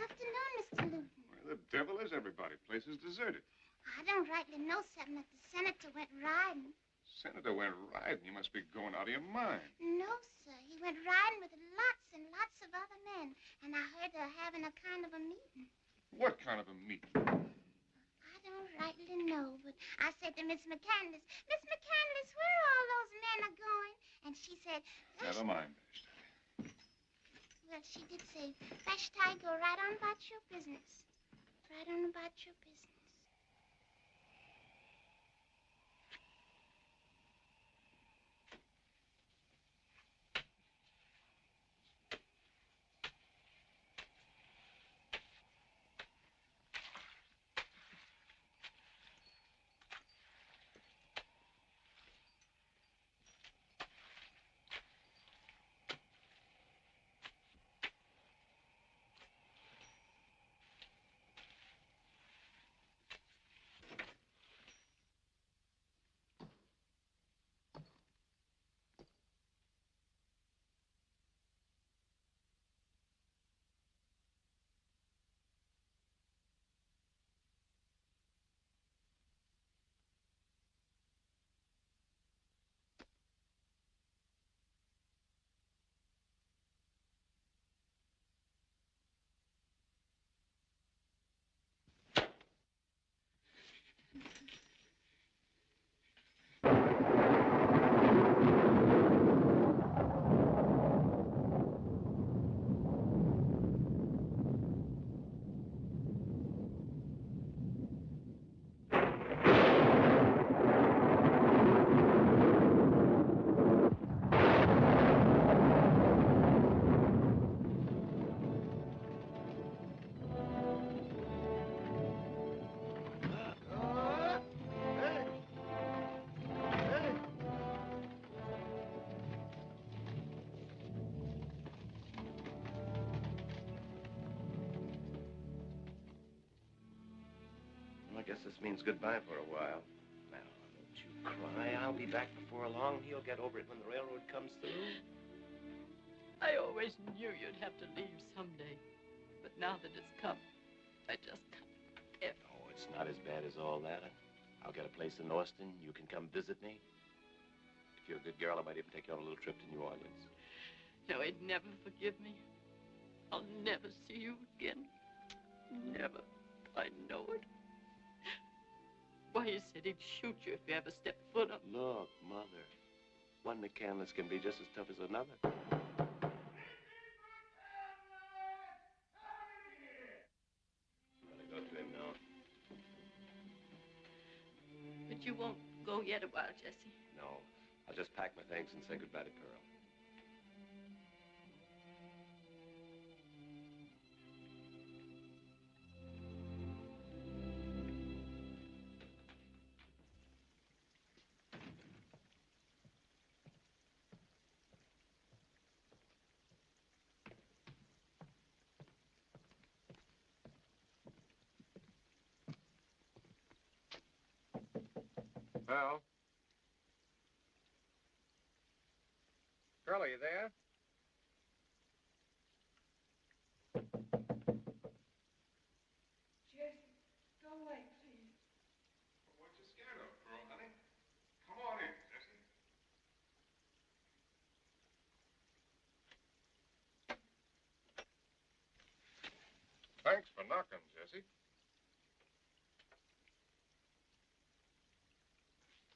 Afternoon, Mr. Luton. Where the devil is everybody? Place is deserted. I don't rightly know something that the senator went riding. Senator went riding. You must be going out of your mind. No, sir. He went riding with lots and lots of other men. And I heard they're having a kind of a meeting. What kind of a meeting? I don't rightly know, but I said to Miss McCanles, Miss McCanles, where all those men are going? And she said, Never mind, Vashti. well, she did say, Vashti, go right on about your business. Right on about your business. I guess this means goodbye for a while. Now, don't you cry. I'll be back before long. He'll get over it when the railroad comes through. I always knew you'd have to leave someday. But now that it's come, I just can't. Oh, it's not as bad as all that. I'll get a place in Austin. You can come visit me. If you're a good girl, I might even take you on a little trip to New Orleans. No, he'd never forgive me. I'll never see you again. Never. I know it. Why, he said he'd shoot you if you ever stepped foot up. Look, Mother, one McCanles can be just as tough as another. Better go to him now. But you won't go yet a while, Jesse. No, I'll just pack my things and say goodbye to Pearl. Pearl? Pearl, are you there? Jesse, go away, please. What you scared of, Pearl, honey? Come on in, Jesse. Thanks for knocking, Jesse.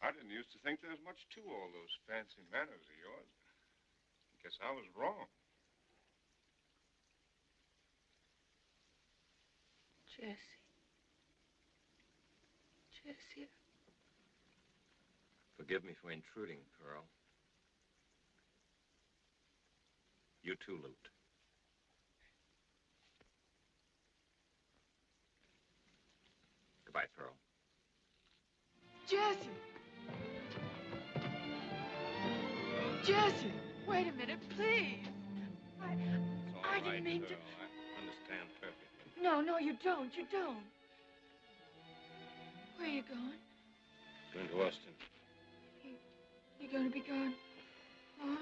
I didn't used to think there was much to all those fancy manners of yours. Guess I was wrong. Jesse. Jesse. Forgive me for intruding, Pearl. You too, Lute. Goodbye, Pearl. Jesse! Jesse! Wait a minute, please. I didn't mean to. Pearl. I understand perfectly. No, you don't. You don't. Where are you going? Going to Austin. You're going to be gone long?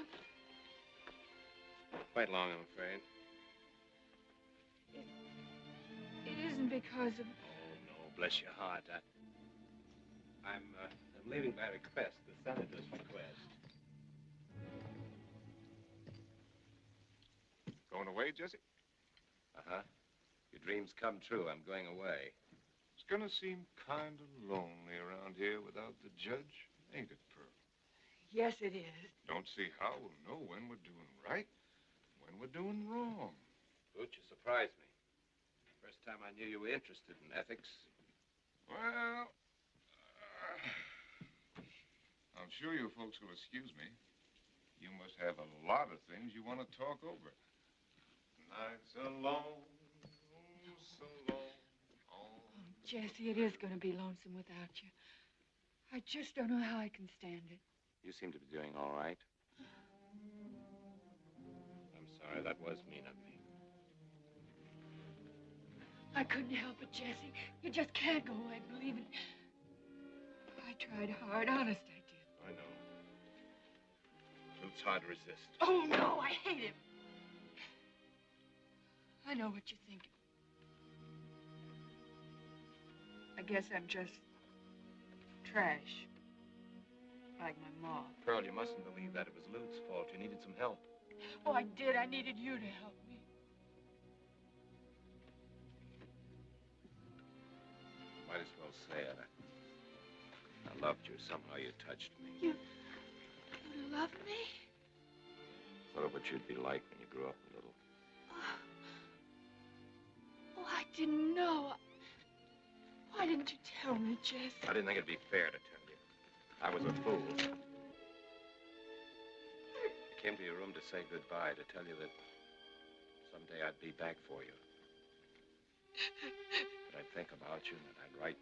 Quite long, I'm afraid. because of... Oh, no, bless your heart. I'm leaving by request, the Senator's request. Going away, Jesse? Uh-huh. Your dreams come true. I'm going away. It's gonna seem kind of lonely around here without the judge, ain't it, Pearl? Yes, it is. Don't see how we'll know when we're doing right, when we're doing wrong. Boot, you surprised me. First time I knew you were interested in ethics. Well, I'm sure you folks will excuse me. You must have a lot of things you want to talk over. Nights are long, oh, so long. Oh, Jesse, it is going to be lonesome without you. I just don't know how I can stand it. You seem to be doing all right. I'm sorry, that was mean of me. I couldn't help it, Jesse. You just can't go away, believe it. I tried hard, honest I did. I know. It's hard to resist. Oh, no, I hate him. I know what you're thinking. I guess I'm just trash. Like my mom. Pearl, you mustn't believe that. It was Lute's fault. You needed some help. Oh, I did. I needed you to help me. Might as well say it. I loved you. Somehow you touched me. You love me? Thought of what you'd be like when you grew up a little. Oh, I didn't know. Why didn't you tell me, Jess? I didn't think it'd be fair to tell you. I was a fool. I came to your room to say goodbye, to tell you that someday I'd be back for you. That I'd think about you and that I'd write.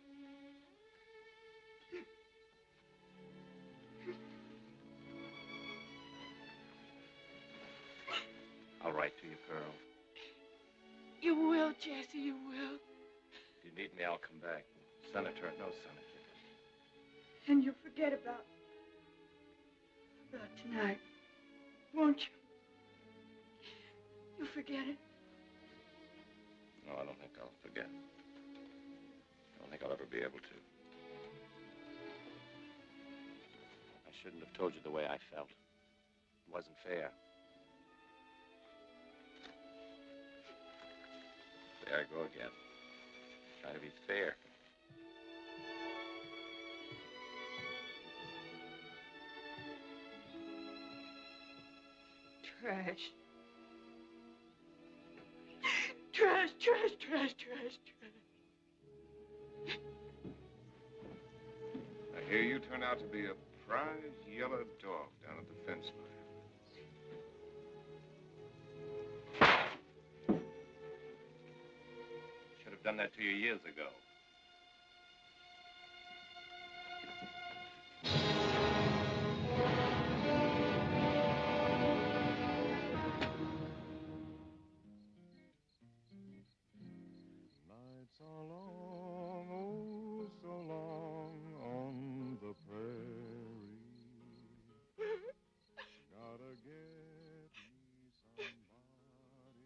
I'll write to you, Pearl. You will, Jesse, you will. If you need me, I'll come back. Senator or no senator. And you'll forget about tonight, won't you? You'll forget it. No, I don't think I'll forget. I don't think I'll ever be able to. I shouldn't have told you the way I felt. It wasn't fair. There I go again. Trying to be fair. Trash. Trash, trash, trash, trash, trash. I hear you turned out to be a prize yellow dog down at the fence line. Should have done that to you years ago. Nights are long, oh, so long on the prairie. Gotta get me somebody to love.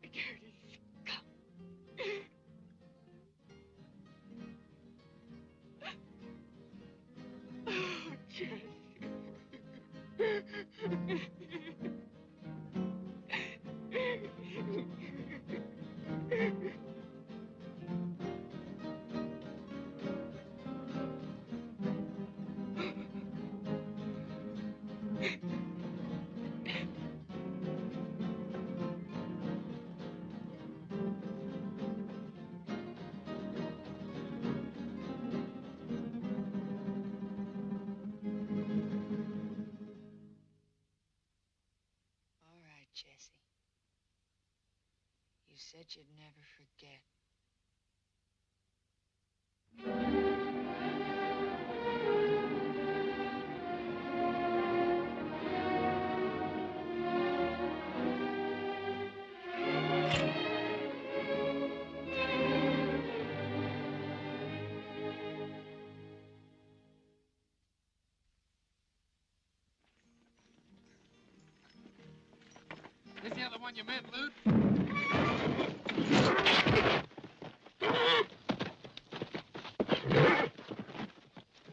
Dirty skunk. Oh, Jess. Jesse. You said you'd never forget. on your men, Lute.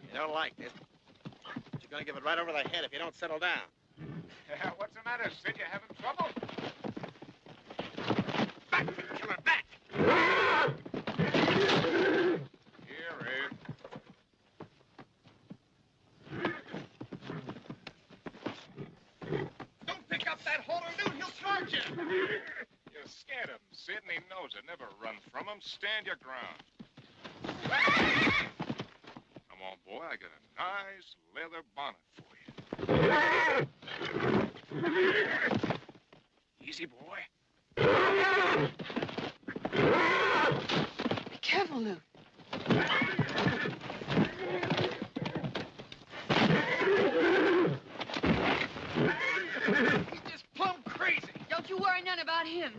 You don't like this. But you're gonna give it right over the head if you don't settle down. Yeah, what's the matter, Sid? You having trouble? Back, killer, back! Here, Ed. Don't pick up that holder, Lute. He'll charge you. You scared him, Sid, and he knows it. Never run from him. Stand your ground. Come on, boy. I got a nice leather bonnet for you. Easy, boy. Be careful, Lute. He's just plumb crazy. Don't you worry none about him.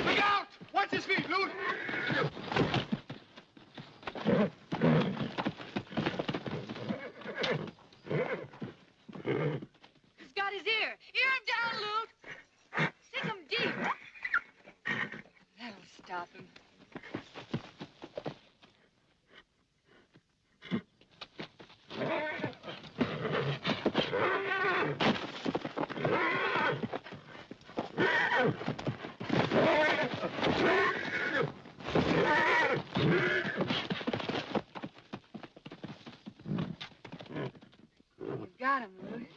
Look out! Watch his feet, Lute. He's got his ear. Ear him down, Lute. Sink him deep. That'll stop him. You got him, Lute.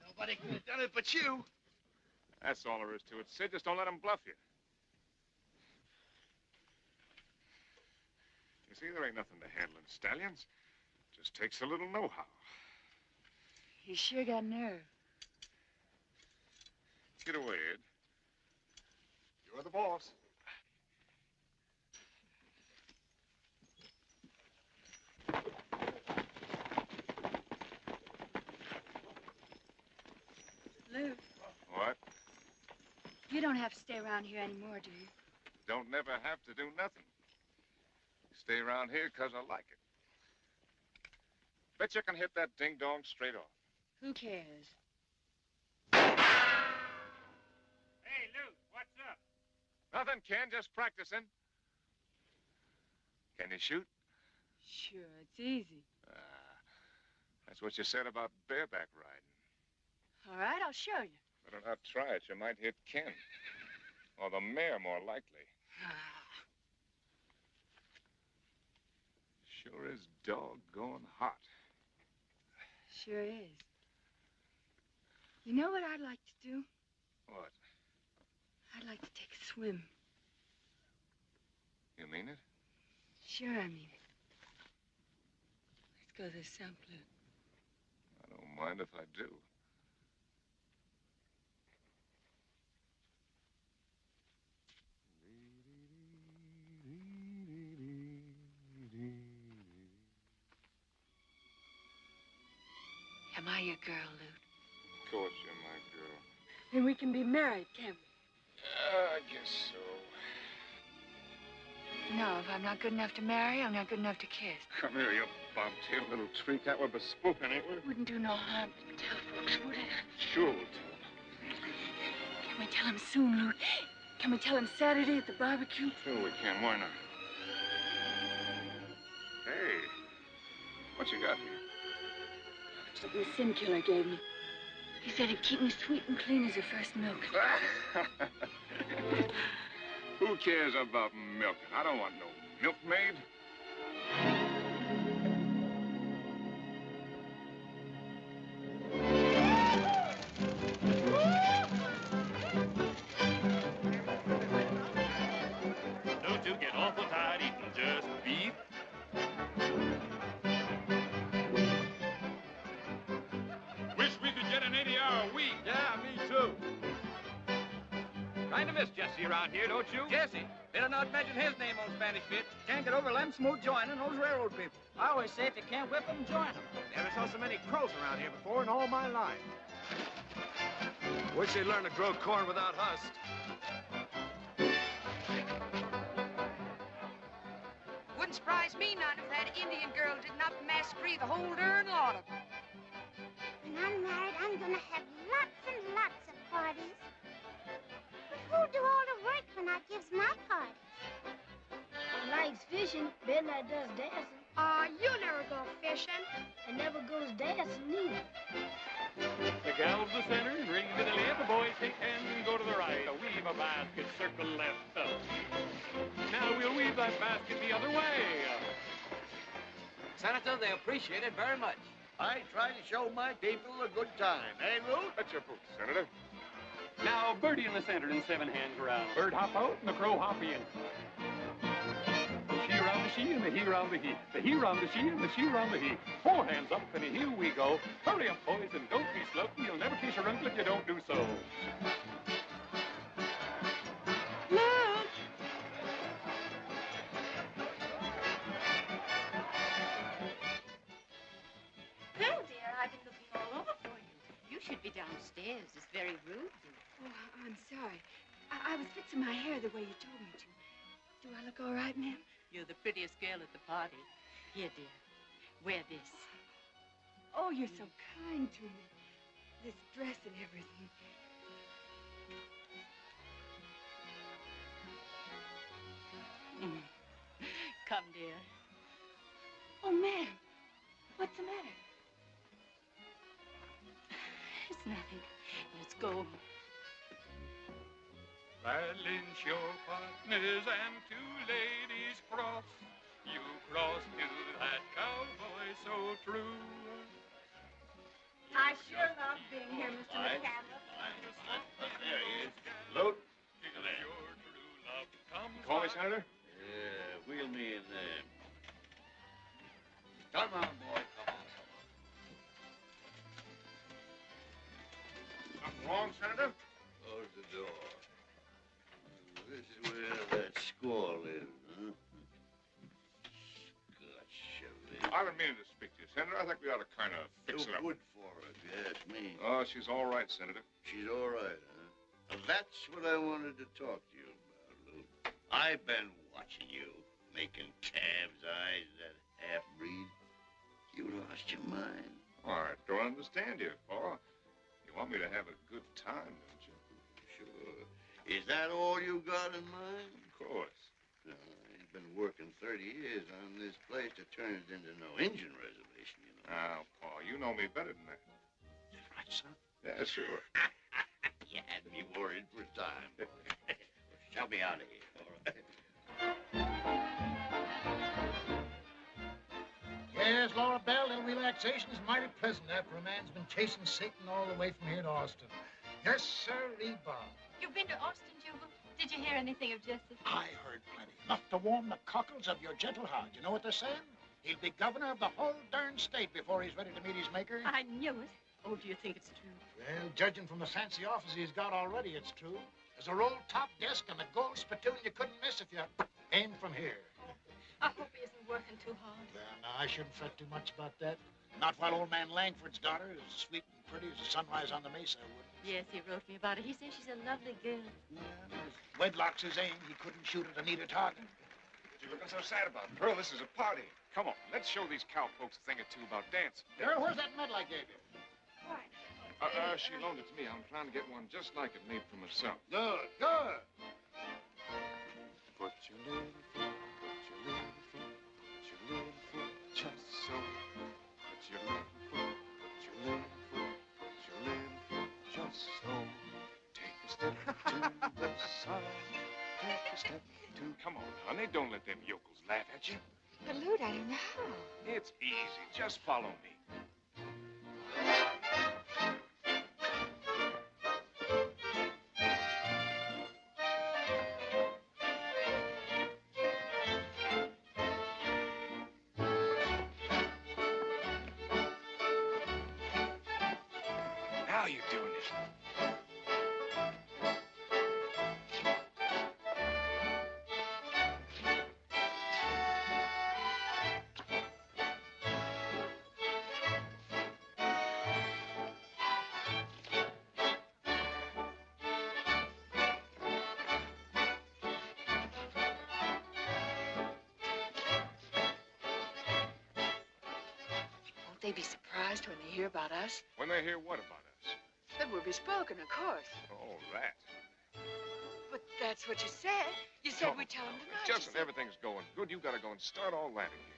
Nobody could have done it but you. That's all there is to it, Sid. Just don't let him bluff you. You see, there ain't nothing to handling stallions. Just takes a little know-how. He's sure got nerve. Get away, Ed. You're the boss. Lute, What? You don't have to stay around here anymore, do you? Don't never have to do nothing. Stay around here 'cause I like it. Bet you can hit that ding-dong straight off. Who cares? Hey, Lute, what's up? Nothing, Ken. Just practicing. Can you shoot? Sure, it's easy. That's what you said about bareback riding. All right, I'll show you. Better not try it. You might hit Ken. Or the mare, more likely. Sure is doggone hot. Sure is. You know what I'd like to do? What? I'd like to take a swim. You mean it? Sure, I mean it. Let's go this simple. I don't mind if I do. Am I your girl, Lute? Of course you're my girl. Then we can be married, can't we? I guess so. No, if I'm not good enough to marry, I'm not good enough to kiss. Come here, you bobtail little treat. That would bespoke, ain't we? Wouldn't do no harm to tell folks, would it? Sure we'll tell them. Can we tell him soon, Lute? Can we tell him Saturday at the barbecue? Sure we can. Why not? Hey, what you got here? Something the sin killer gave me. He said it'd keep me sweet and clean as her first milk. Who cares about milking? I don't want no milkmaid. Don't you get awful tired eating just beef? Wish we could get an 80-hour week. Yeah, me too. Kind of miss Jesse around here, don't you? Jesse. Better not mention his name on Spanish Bit. Can't get over them smooth joining those railroad people. I always say if you can't whip them, join them. Never saw so many crows around here before in all my life. Wish they'd learn to grow corn without husk. Wouldn't surprise me none if that Indian girl did not massacre the whole darn lot of them. When I'm married, I'm gonna have lots and lots of parties. But who'll do all the work when I gives my parties? Likes fishing, better than does dancing. You'll never go fishing. And never goes dancing neither. The gals the center, ring to the left, the boys take hands and go to the right. Weave a basket, circle left. Now we'll weave that basket the other way. Senator, they appreciate it very much. I try to show my people a good time, eh, Root? That's your boots, Senator. Now Birdie in the center and 7 hands around. Bird hop out and the crow hop in. She round the she and the he round the he. The he round the she and the she round the he. 4 hands up and here we go. Hurry up, boys, and don't be slow. You'll never kiss your uncle if you don't do so. Look! Well, dear, I've been looking all over for you. You should be downstairs. It's very rude. Oh, I'm sorry. I was fixing my hair the way you told me to. Do I look all right, ma'am? You're the prettiest girl at the party. Here, dear, wear this. Oh, you're so kind to me. This dress and everything. Come, dear. Oh, ma'am. What's the matter? It's nothing. Let's go. Balance your partners and 2 ladies cross. You cross to that cowboy so true. I sure love being here, Mr. McCanles. There he is. Loot. Come in. Call me, Senator? Yeah, wheel me in there. Come on, boy. Come on. Something wrong, Senator? Close the door. This is where that squaw lives, huh? Scott Chavez. I've been meaning to speak to you, Senator. I think we ought to kind of fix it up. Good for her, if you ask me. Oh, she's all right, Senator. She's all right, huh? Well, that's what I wanted to talk to you about, Lou. I've been watching you, making calves' eyes at that half-breed. You lost your mind. Oh, I don't understand you, Paul. You want me to have a good time, don't you? Sure. Is that all you got in mind? Of course. He's been working 30 years on this place to turn it into no Indian reservation, you know. Now, Paul, you know me better than that. Is that right, son? Yeah, sure. You had me worried for time. Shove me out of here, all right? Yes, Laura Belle, a little relaxation is mighty pleasant after a man's been chasing Satan all the way from here to Austin. Yes, sir, Bob. You've been to Austin, Jubal? Did you hear anything of Jesse? I heard plenty. Enough to warm the cockles of your gentle heart. You know what they're saying? He'll be governor of the whole darn state before he's ready to meet his maker. I knew it. Oh, do you think it's true? Well, judging from the fancy office he's got already, it's true. There's a roll-top desk and a gold spittoon you couldn't miss if you aimed from here. I hope he isn't working too hard. Well, now, I shouldn't fret too much about that. Not while old man Langford's daughter is as sweet and pretty as the sunrise on the mesa would. Yes, he wrote me about it. He says she's a lovely girl. Well, if wedlock's his aim, he couldn't shoot at a neater target. What you looking so sad about, Pearl? This is a party. Come on, let's show these cowpokes a thing or two about dancing. Girl, where's that medal I gave you? Why? She loaned it to me. I'm trying to get one just like it made for myself. Good, good. Put your little foot, put your little foot, put your little foot just so. Put your little foot, put your little foot, put your little foot just so. Take a step to the side, take a step to... Come on, honey, don't let them yokels laugh at you. But, Lute, I don't know how. It's easy. Just follow me. Now you're doing it. Won't they be surprised when they hear about us? When they hear what about us? That we're bespoken, of course. Oh, that. But that's what you said. You said we'd tell them tonight. Just when everything's going good, you gotta go and start all that again.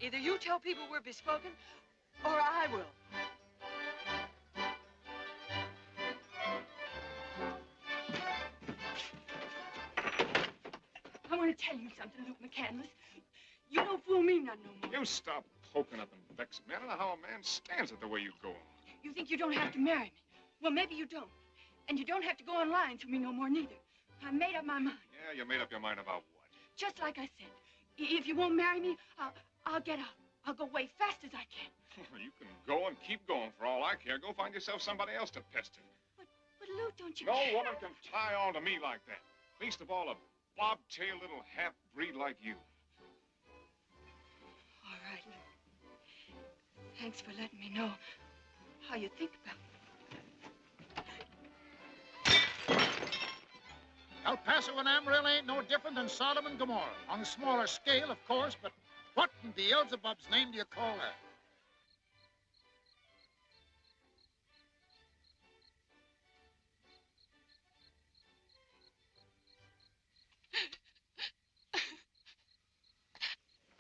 Either you tell people we're bespoken, or I will. I want to tell you something, Luke McCanles. You don't fool me none no more. You stop poking up and vexing me. I don't know how a man stands it the way you go on. You think you don't have to marry me. Well, maybe you don't. And you don't have to go on lying to me no more, neither. I made up my mind. Yeah, you made up your mind about what? Just like I said. If you won't marry me, I'll get out. I'll go away fast as I can. You can go and keep going for all I care. Go find yourself somebody else to pester. But Luke, don't you No care? woman can tie on to me like that. Least of all, a bobtail little half-breed like you. All right, Luke. Thanks for letting me know how you think about me. El Paso and Amarillo ain't no different than Sodom and Gomorrah. On a smaller scale, of course, but what in Beelzebub's name do you call that?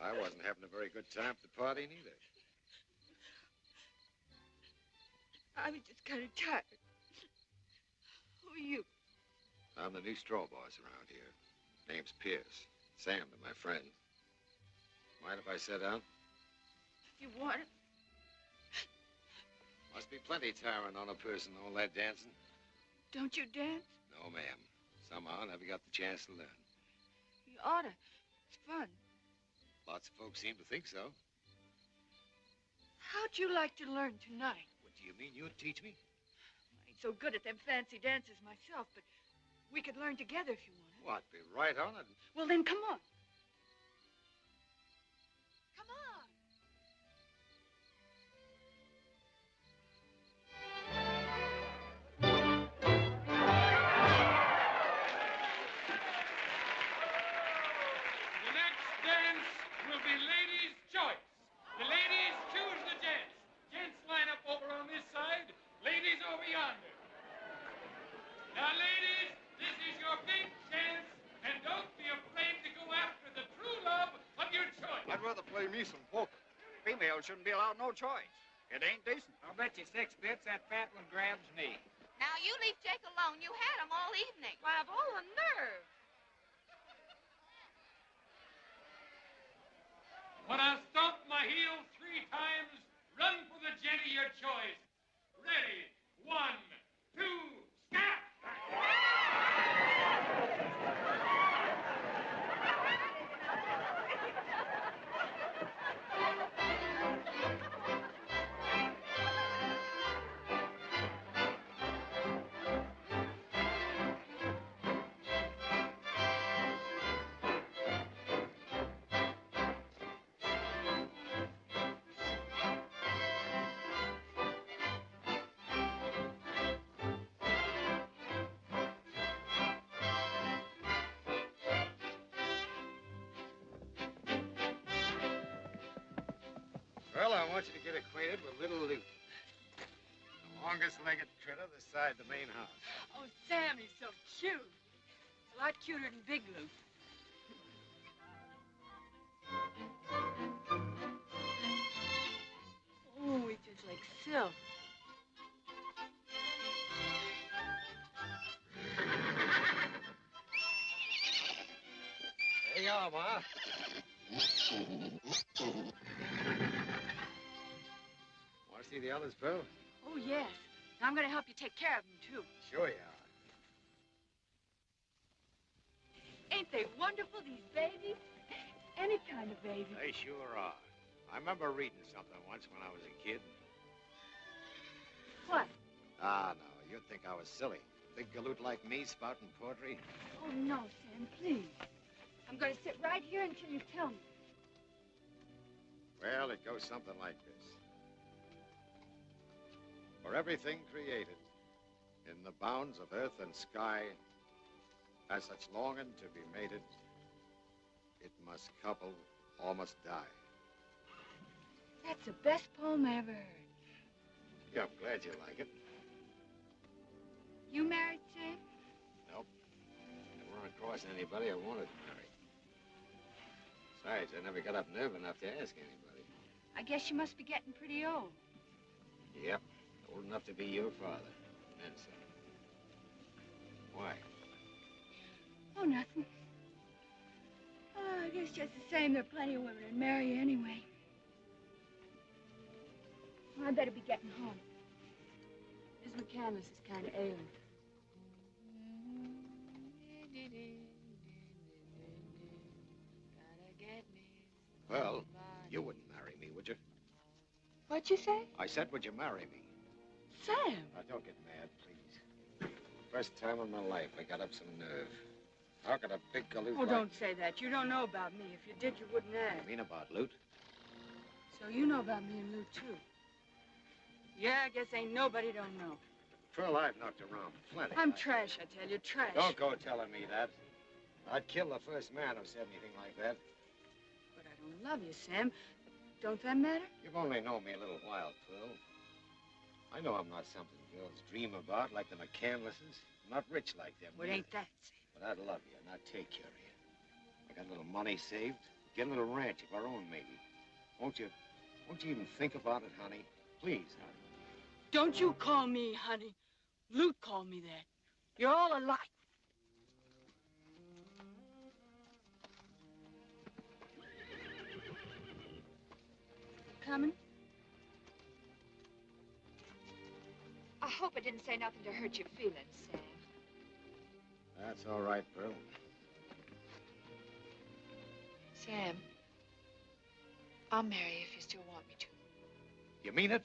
I wasn't having a very good time at the party, neither. I was just kind of tired. Who are you? I'm the new straw boss around here. Name's Pierce. Sam, to my friend. Mind if I sit down? You want it? Must be plenty tiring on a person, all that dancing. Don't you dance? No, ma'am. Somehow I never got the chance to learn. You oughta. It's fun. Lots of folks seem to think so. How'd you like to learn tonight? What do you mean you'd teach me? I ain't so good at them fancy dances myself, but we could learn together if you wanted. What, be right on it? Well, then come on. Come on. The next dance will be ladies' choice. The ladies choose the gents. Gents line up over on this side, ladies over yonder. Now, ladies, this is your big chance, and don't be afraid to go after the true love of your choice. I'd rather play me some poker. Females shouldn't be allowed no choice. It ain't decent. I'll bet you 6 bits that fat one grabs me. Now, you leave Jake alone. You had him all evening. Why, I've all the nerve. When I stomp my heel 3 times, run for the gent of your choice. Ready? 1, 2, snap! Well, I want you to get acquainted with little Luke. The longest-legged critter this side the main house. Oh, Sam, he's so cute. He's a lot cuter than Big Luke. Oh, he's just like silk. There you are, Ma. Want to see the others, Pearl? Oh, yes. Now, I'm going to help you take care of them, too. Sure you are. Ain't they wonderful, these babies? Any kind of baby. They sure are. I remember reading something once when I was a kid. What? Ah, no, you'd think I was silly. Big galoot like me spouting poetry. Oh, no, Sam, please. I'm going to sit right here until you tell me. Well, it goes something like this. For everything created in the bounds of earth and sky has such longing to be mated, it must couple or must die. That's the best poem I ever heard. Yeah, I'm glad you like it. You married, Sam? Nope. Never run across anybody I wanted to marry. Besides, I never got up nerve enough to ask anybody. I guess you must be getting pretty old. Yep, old enough to be your father. And then some. Why? Oh, nothing. Oh, I guess just the same, there are plenty of women who'd marry you anyway. Well, I better be getting home. Miss McCanles is kind of ailing. Well, you wouldn't marry me, would you? What'd you say? I said, would you marry me? Sam! Now, don't get mad, please. First time in my life I got up some nerve. How could a big galoot Oh, like... don't say that. You don't know about me. If you did, you wouldn't ask. You mean about loot? So you know about me and Lou, too. Yeah, I guess ain't nobody don't know. Pearl, I've knocked around plenty. I'm trash, I tell you, trash. Don't go telling me that. I'd kill the first man who said anything like that. But I don't love you, Sam. Don't that matter? You've only known me a little while, Pearl. I know I'm not something girls dream about like the McCanleses. I'm not rich like them. What ain't that, Sam? But I'd love you, and I'd take care of you. I got a little money saved. Get a little ranch of our own, maybe. Won't you even think about it, honey? Please, honey. Don't you call me honey. Luke called me that. You're all alike. Coming? I hope I didn't say nothing to hurt your feelings, Sam. That's all right, Pearl. Sam, I'll marry you if you still want me to. You mean it?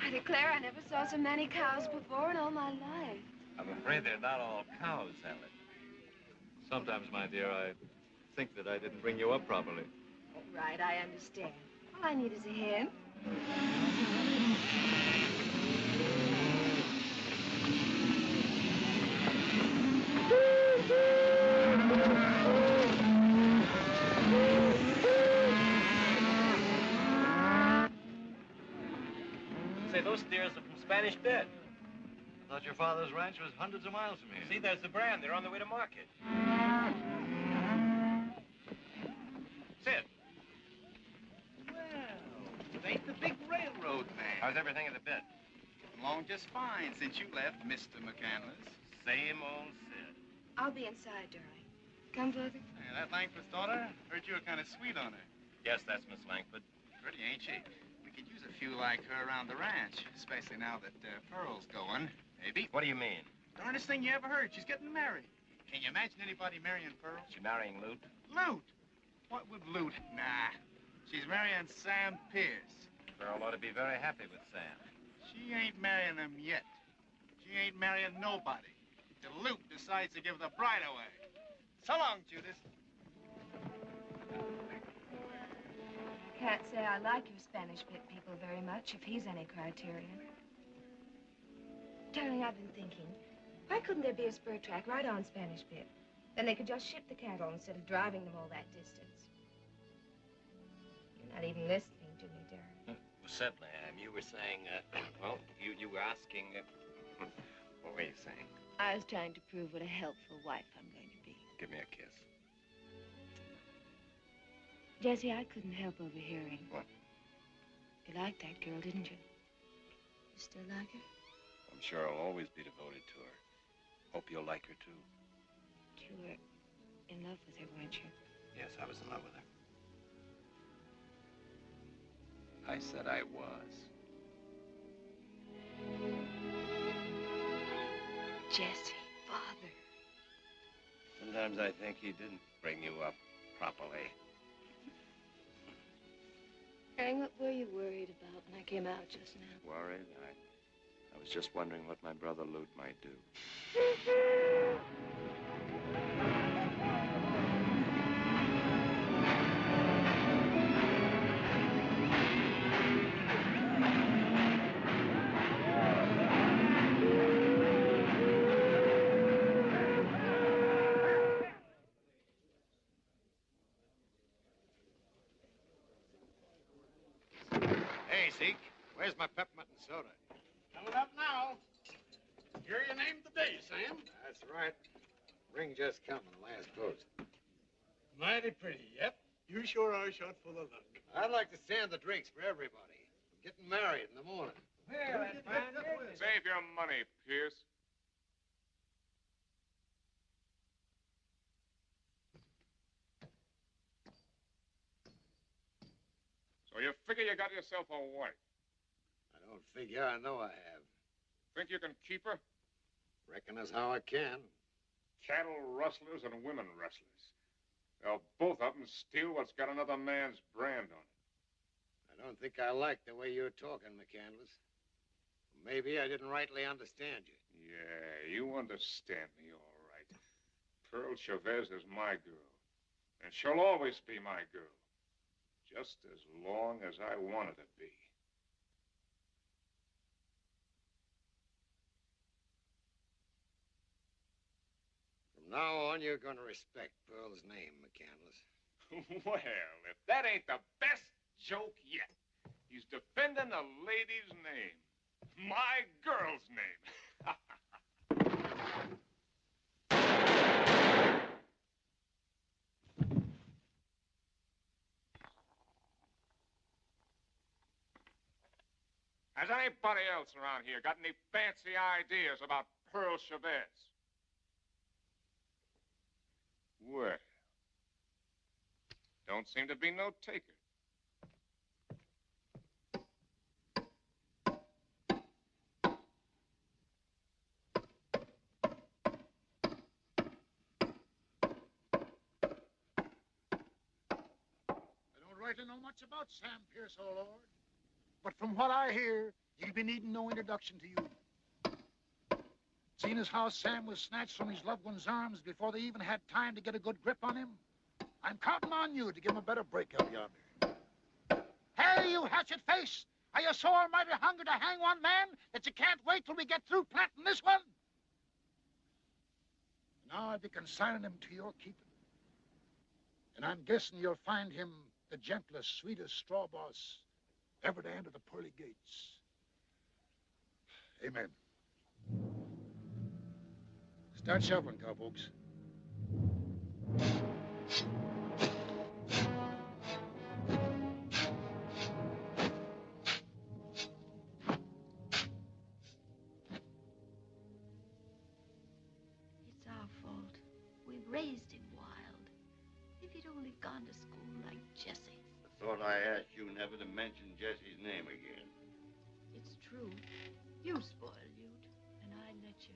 I declare I never saw so many cows before in all my life. I'm afraid they're not all cows, Sally. Sometimes, my dear, I think that I didn't bring you up properly. Right, I understand. All I need is a hint. Say, those steers are from Spanish Bed. I thought your father's ranch was hundreds of miles from here. See, there's the brand. They're on the way to market. Sid. Well, it ain't the big railroad man. How's everything at the bit? Along just fine since you left, Mr. McCanles. Same old Sid. I'll be inside, darling. Come, Father. Hey, that Langford's daughter, heard you were kind of sweet on her. Yes, that's Miss Langford. Pretty, ain't she? We could use a few like her around the ranch, especially now that Pearl's going. Maybe. What do you mean? Darndest thing you ever heard. She's getting married. Can you imagine anybody marrying Pearl? She marrying Lute? Lute? What would Lute? Nah. She's marrying Sam Pierce. Pearl ought to be very happy with Sam. She ain't marrying him yet. She ain't marrying nobody. Till Lute decides to give the bride away. So long, Judas. Can't say I like your Spanish Bit people very much, if he's any criterion. Darling, I've been thinking, why couldn't there be a spur track right on Spanish Bit? Then they could just ship the cattle instead of driving them all that distance. You're not even listening to me, darling. Well, certainly I am. You were saying, well, you were asking, what were you saying? I was trying to prove what a helpful wife I'm going to be. Give me a kiss. Jesse, I couldn't help overhearing. What? You liked that girl, didn't you? You still like her? I'm sure I'll always be devoted to her. Hope you'll like her, too. You were in love with her, weren't you? Yes, I was in love with her. I said I was. Jesse, Father. Sometimes I think he didn't bring you up properly. Dang, what were you worried about when I came out just now? Worried? I was just wondering what my brother Lute might do. Hey, Zeke, where's my peppermint and soda? Coming up now. Here you named the day, Sam. That's right. Ring just come on the last post. Mighty pretty, yep. You sure are shot full of luck. I'd like to stand the drinks for everybody. I'm getting married in the morning. Well, that's fine. Save your money, Pierce. So you figure you got yourself a wife? I don't figure. I know I have. Think you can keep her? Reckon that's how I can. Cattle rustlers and women rustlers. They'll both of them steal what's got another man's brand on it. I don't think I like the way you're talking, McCanles. Maybe I didn't rightly understand you. Yeah, you understand me all right. Pearl Chavez is my girl. And she'll always be my girl. Just as long as I want her to be. From now on, you're going to respect Pearl's name, McCanles. Well, if that ain't the best joke yet. He's defending a lady's name. My girl's name. Has anybody else around here got any fancy ideas about Pearl Chavez? Well, don't seem to be no taker. I don't rightly know much about Sam Pierce, oh Lord. But from what I hear, he'll be needing no introduction to you. Seeing as how Sam was snatched from his loved one's arms before they even had time to get a good grip on him, I'm counting on you to give him a better break out yonder. Hey, you hatchet face! Are you so almighty hungry to hang one man that you can't wait till we get through planting this one? Now I'll be consigning him to your keeping. And I'm guessing you'll find him the gentlest, sweetest straw boss ever to enter the pearly gates. Amen. Start shoveling, cowpokes. It's our fault. We raised him wild. If he'd only gone to school like Jesse. I thought I asked you never to mention Jesse's name again. It's true. You spoiled Ute, and I let you.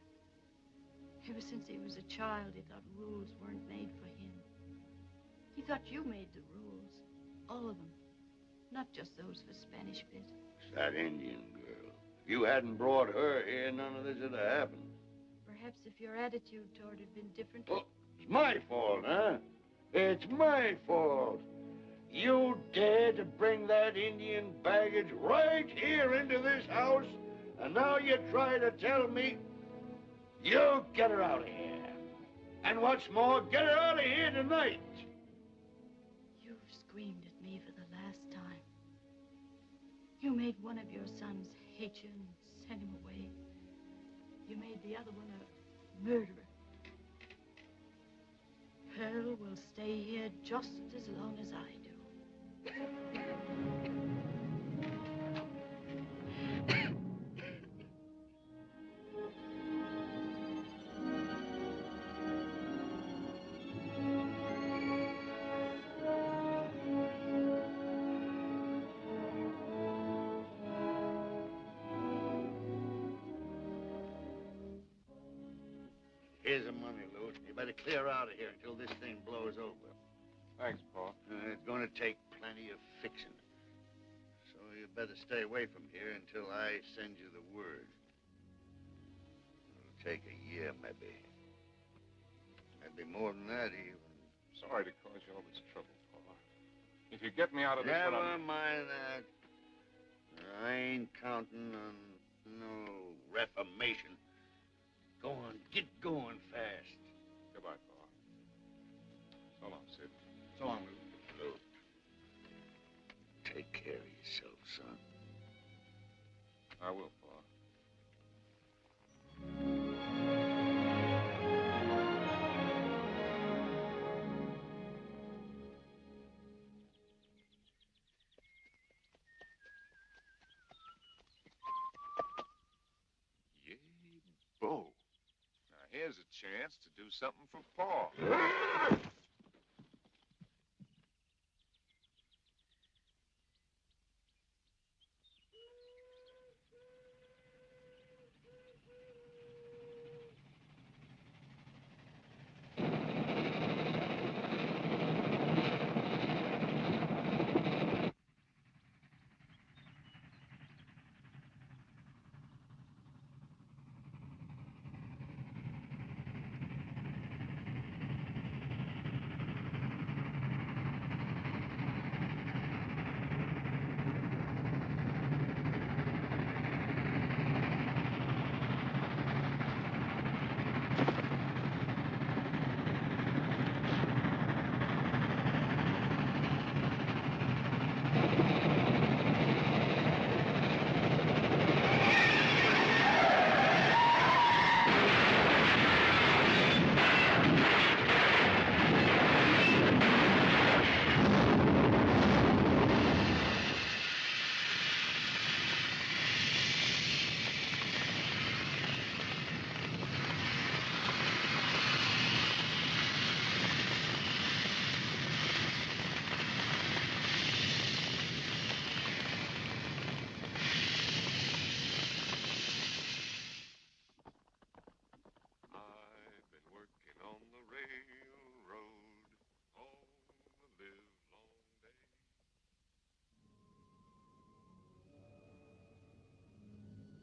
Ever since he was a child, he thought rules weren't made for him. He thought you made the rules. All of them. Not just those for Spanish Bit. It's that Indian girl. If you hadn't brought her here, none of this would have happened. Perhaps if your attitude toward it had been different. Oh, it's my fault, huh? It's my fault. You dared to bring that Indian baggage right here into this house, and now you try to tell me you get her out of here. And what's more, get her out of here tonight. You've screamed at me for the last time. You made one of your sons hate you and send him away. You made the other one a murderer. Pearl will stay here just as long as I do. Here's the money, Lute. You better clear out of here until this thing blows over. Thanks, Paul. It's going to take plenty of fixing. you'd better stay away from here until I send you the word. It'll take a year, maybe. Maybe more than that, even. Sorry to cause you all this trouble, Pa. If you get me out of this one, Never mind that. I ain't counting on no reformation. Go on, get going fast. Goodbye, Pa. So long, Sid. So long, Luke. Take care of yourself, son. I will, Pa. Yay, Bo. Now, here's a chance to do something for Pa. I've been working on the railroad all the livelong day.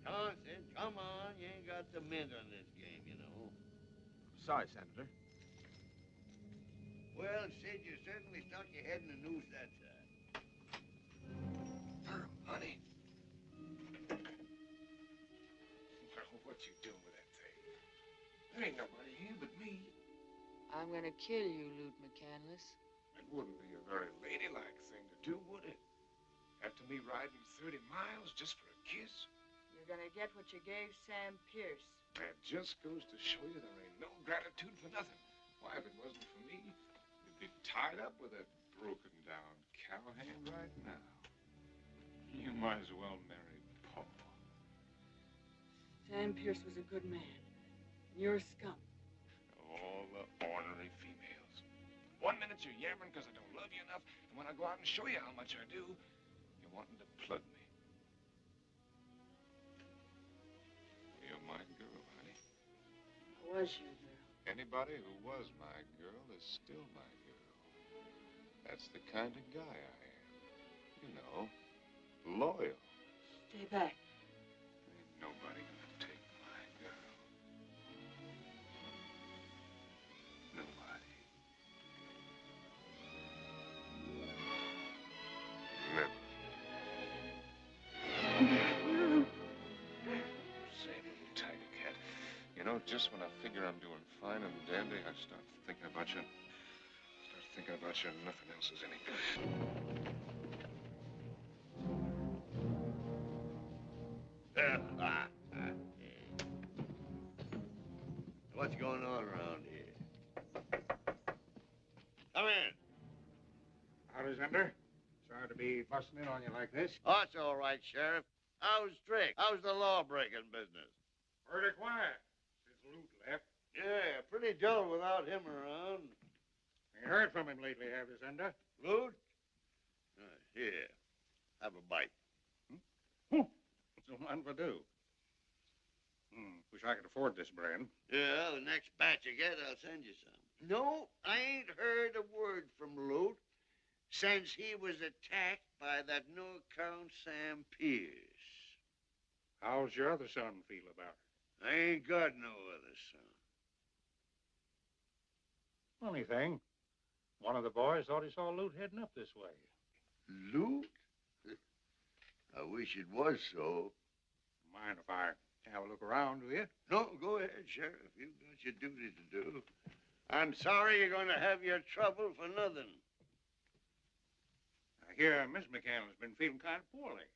Come on, Sid. Come on. You ain't got the mint on this game, you know. Sorry, Senator. Well, Sid, you certainly stuck your head in the noose that time. Pearl, honey. What you doing with that thing? There ain't nobody here but me. I'm gonna kill you, Lute McCanles. It wouldn't be a very ladylike thing to do, would it? After me riding 30 miles just for a kiss? You're gonna get what you gave Sam Pierce. That just goes to show you there ain't no gratitude for nothing. Why, if it wasn't for me, you'd be tied up with that broken-down cowhand right now. You might as well marry Paul. Sam Pierce was a good man. You're a scum. All the ornery females. One minute you're yammering because I don't love you enough, and when I go out and show you how much I do, you're wanting to plug me. You're my girl, honey. Was your girl. Anybody who was my girl is still my girl. That's the kind of guy I am. You know, loyal. Stay back. Ain't nobody gonna take my girl. Nobody. Never. Say, little tiger cat. You know, just when I figure I'm doing fine and dandy, I start thinking about you. Start thinking about you and nothing else is any good. What's going on around here? Come in. Howdy, Zender. Sorry to be busting in on you like this. Oh, it's all right, Sheriff. How's Strick? How's the law-breaking business? Pretty quiet since Lute left. Yeah, pretty dull without him around. You heard from him lately, have you, Zender? Lute? Here. Have a bite. So one for do. Wish I could afford this brand. Yeah, the next batch you get, I'll send you some. No, I ain't heard a word from Lute. since he was attacked by that no-account Sam Pierce. How's your other son feel about it? I ain't got no other son. Funny thing, one of the boys thought he saw Loot heading up this way. Loot? I wish it was so. Mind if I have a look around with you? No, go ahead, Sheriff. You've got your duty to do. I'm sorry you're going to have your trouble for nothing. I hear Miss McCanles been feeling kind of poorly.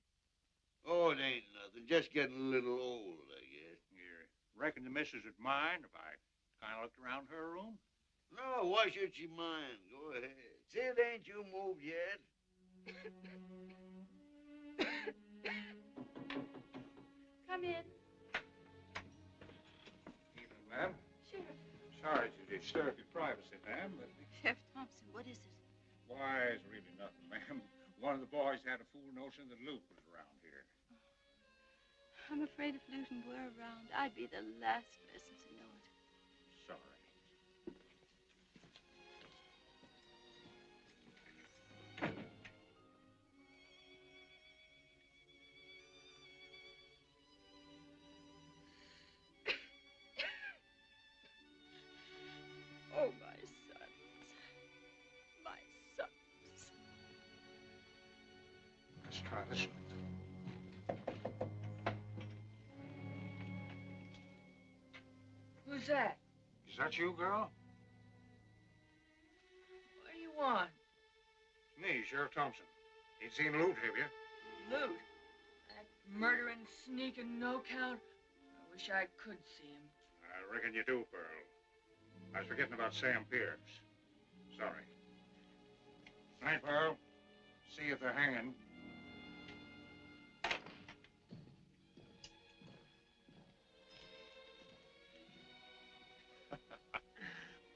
Oh, it ain't nothing. Just getting a little old, I guess. You reckon the missus would mind if I kind of looked around her room? No, why should she mind? Go ahead. See, it ain't you moved yet. Come in. Evening, ma'am. Sheriff. Sorry to disturb your privacy, ma'am, but... Sheriff Thompson, what is it? Why, it's really nothing, ma'am. One of the boys had a fool notion that Luke was around here. I'm afraid if Luton were around, I'd be the last person to know it. Sorry. Oh, my sons. My sons. Let's try this one. Who's that? Is that you, girl? What do you want? Me, Sheriff Thompson. Ain't seen Loot, have you? Loot? That murdering, sneaking, no-count? I wish I could see him. I reckon you do, Pearl. I was forgetting about Sam Pierce. Sorry. Night, Pearl. See if they're hanging.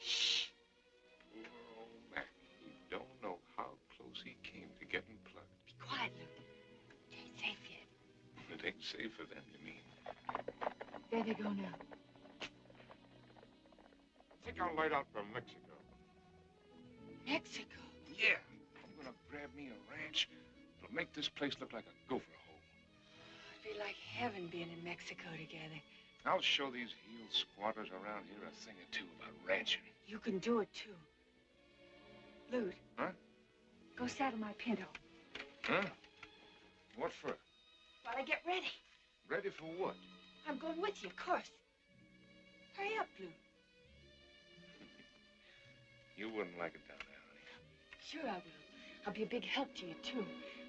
Shh. Poor old Mac. You don't know how close he came to getting plugged. Be quiet, Luke. It ain't safe yet. It ain't safe for them, you mean? There they go now. I think I'll light out for Mexico. Mexico? Yeah. I'm gonna grab me a ranch. It'll make this place look like a gopher hole. It'd be like heaven being in Mexico together. I'll show these heel squatters around here a thing or two about ranching. You can do it, too. Luke. Huh? Go saddle my pinto. Huh? What for? While I get ready. Ready for what? I'm going with you, of course. Hurry up, Luke. You wouldn't like it down there, honey. Sure I will. I'll be a big help to you, too.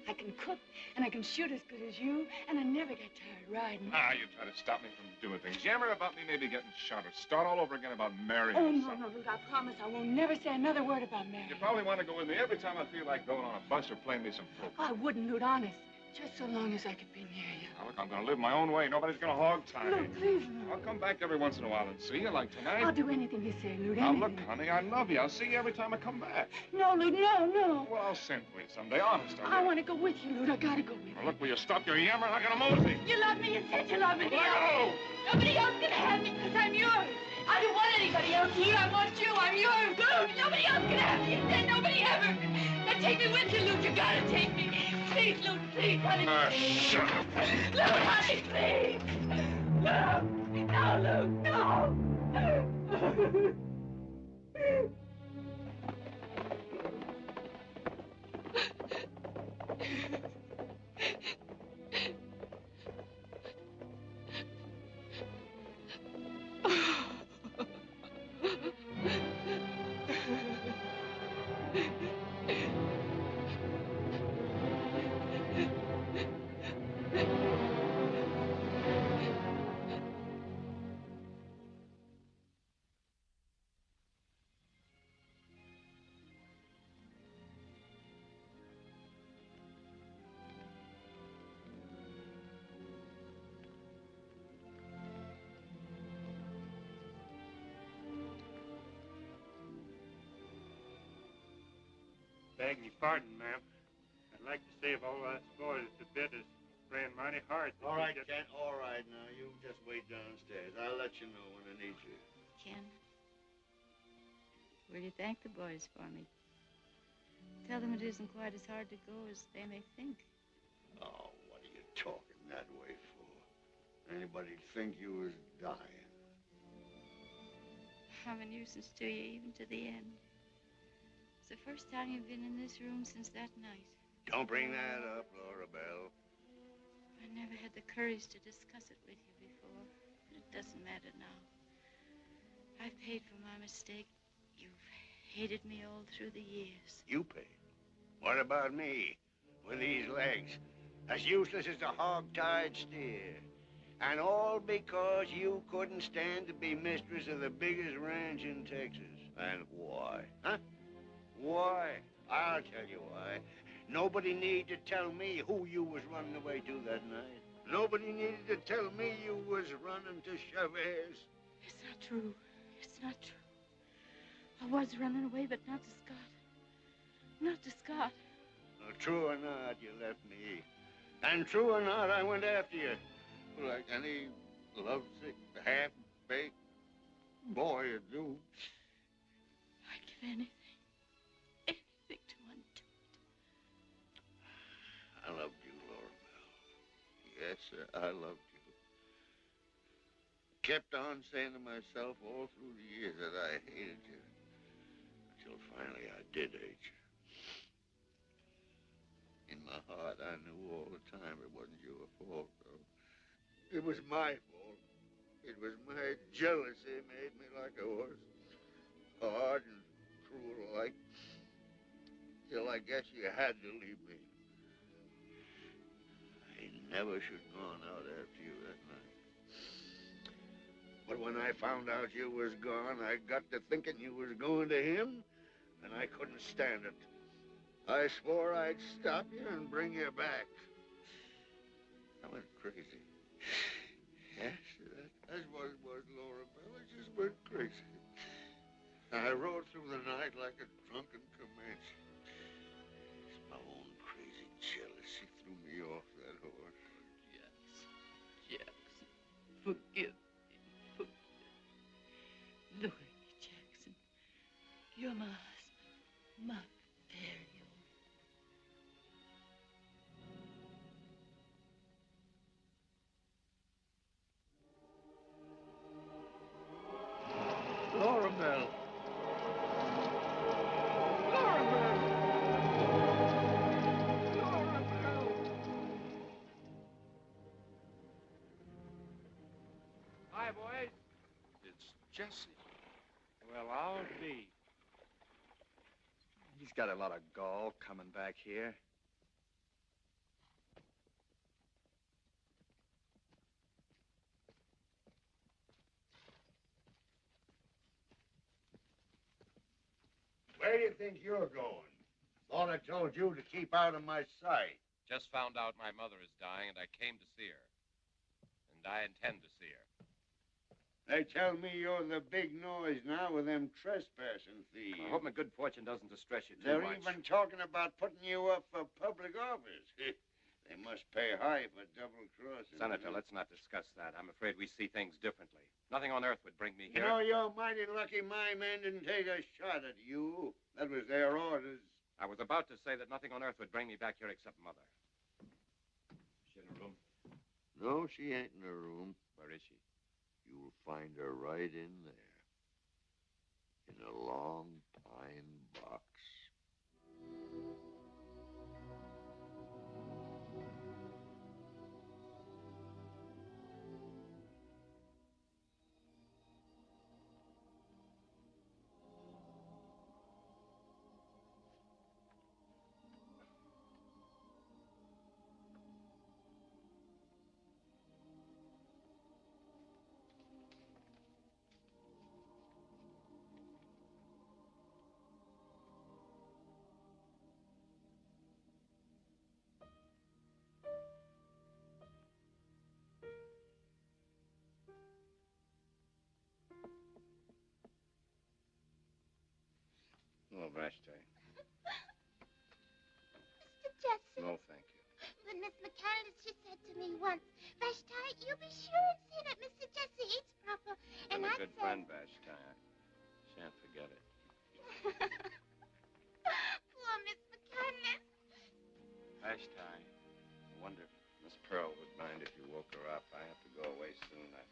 I can cook, and I can shoot as good as you, and I never get tired riding. Ah, you try to stop me from doing things. Yammer about me maybe getting shot or start all over again about marrying Oh, or no, something. no, Luke, I promise I will never say another word about marriage. You probably want to go with me every time I feel like going on a bus or playing me some poker. I wouldn't, Luke, honest. Just so long as I could be near you. Now, look, I'm going to live my own way. Nobody's going to hog tie me. Luke, please, Luke. I'll come back every once in a while and see you, like tonight. I'll do anything you say, Luke, Now, anything. look, honey, I love you. I'll see you every time I come back. No, Luke, no, no. Well, I'll send for you someday, honest. I want to go with you, Luke. I gotta go with you. Now, look, will you stop your yammering like an mosey? You love me. You said you love me. Let go! Nobody else can have me because I'm yours. I don't want anybody else here. I want you. I'm yours. Luke, nobody else can have me. You said nobody ever. Now take me with you, Luke. You gotta take me. Please, Luke, please, honey. Shut up. Luke, honey, please. Luke. No, Luke, no. Beg me pardon, ma'am. I'd like to save all us boys a bit is praying mighty hard. All right, Ken. All right, now. You just wait downstairs. I'll let you know when I need you. Ken, will you thank the boys for me? Tell them it isn't quite as hard to go as they may think. Oh, what are you talking that way for? Anybody'd think you was dying. I'm a nuisance to you, even to the end. It's the first time you've been in this room since that night. Don't bring that up, Laura Belle. I never had the courage to discuss it with you before, but it doesn't matter now. I've paid for my mistake. You've hated me all through the years. You paid. What about me? With these legs, as useless as a hog-tied steer. And all because you couldn't stand to be mistress of the biggest ranch in Texas. And why? Huh? Why? I'll tell you why. Nobody needed to tell me who you was running away to that night. Nobody needed to tell me you was running to Chavez. It's not true. It's not true. I was running away, but not to Scott. Not to Scott. Well, true or not, you left me. And true or not, I went after you. Like any lovesick, half-baked boy would do. I'd give anything. Anything to undo it. I loved you, Laura Belle. Yes, sir, I loved you. Kept on saying to myself all through the years that I hated you. Until finally I did hate you. In my heart, I knew all the time it wasn't your fault, though. It was my fault. It was my jealousy made me like a horse. Hard and cruel like. Till I guess you had to leave me. I never should have gone out after you that night. But when I found out you was gone, I got to thinking you was going to him, and I couldn't stand it. I swore I'd stop you and bring you back. I went crazy. Yes, that's what it was, Laura Belle. I just went crazy. I rode through the night like a drunken Comanche. It's my own crazy jealousy threw me off that horse. Jackson, forgive me. Look at me, Jackson. You're my husband, my very own. Laura Belle. Laura Belle! Laura Belle! Hi, boys. It's Jesse. Well, I'll be. He's got a lot of gall coming back here. Where do you think you're going? Thought I told you to keep out of my sight. Just found out my mother is dying, and I came to see her. And I intend to see her. They tell me you're the big noise now with them trespassing thieves. I hope my good fortune doesn't distress you too They're much. even talking about putting you up for public office. They must pay high for double crossing. Senator, let's not discuss that. I'm afraid we see things differently. Nothing on earth would bring me You here. know, you're mighty lucky my men didn't take a shot at you. That was their orders. I was about to say that nothing on earth would bring me back here except Mother. Is she in her room? No, she ain't in her room. Where is she? You'll find her right in there. In a long pine box. No, Vashti. Mr. Jackson. No, thank you. But Miss McCanles, she said to me once, Vashti, you be sure and see that Mr. Jesse eats proper. I'm And a I good said... friend, Vashti. I shan't forget it. Poor Miss Ash tie. I wonder if Miss Pearl would mind if you woke her up. I have to go away soon. I'd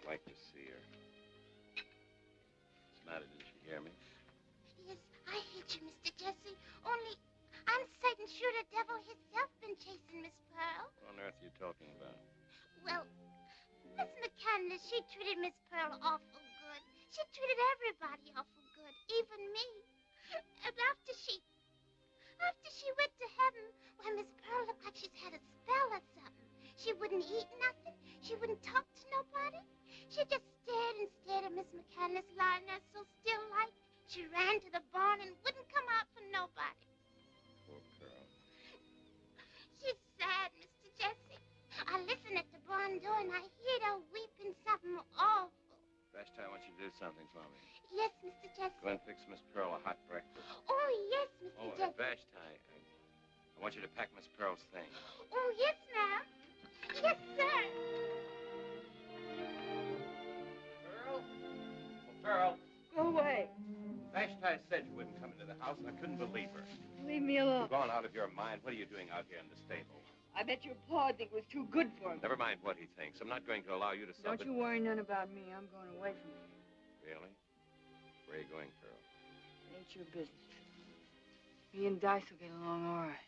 like to see her. What's the matter? Didn't she hear me? Yes, I hate you, Mr. Jesse. Only I'm certain sure the devil himself been chasing Miss Pearl. What on earth are you talking about? Well, Miss McCanles, she treated Miss Pearl awful good. She treated everybody awful good, even me. And after she went to heaven, why, Miss Pearl looked like she's had a spell or something. She wouldn't eat nothing. She wouldn't talk to nobody. She just stared and stared at Miss McCanles lying there so still like. She ran to the barn and wouldn't come out for nobody. Poor girl. She's sad, Mr. Jesse. I listen at the barn door and I hear her weeping something awful. Vashti, I want you to do something for me. Yes, Mr. Jesse. Go and fix Miss Pearl a hot breakfast. Oh, yes, Mr. Oh, Jesse. and Vashti, I want you to pack Miss Pearl's things. Oh, yes, ma'am. Yes, sir. Pearl? Oh, Pearl. Go away. Vashti said you wouldn't come into the house, and I couldn't believe her. Leave me alone. You've gone out of your mind. What are you doing out here in the stable? I bet your pa think it was too good for him. Never mind what he thinks. I'm not going to allow you to Don't you worry none about me. I'm going away from here. Really? Where are you going, Pearl? It ain't your business. Me and Dice will get along all right.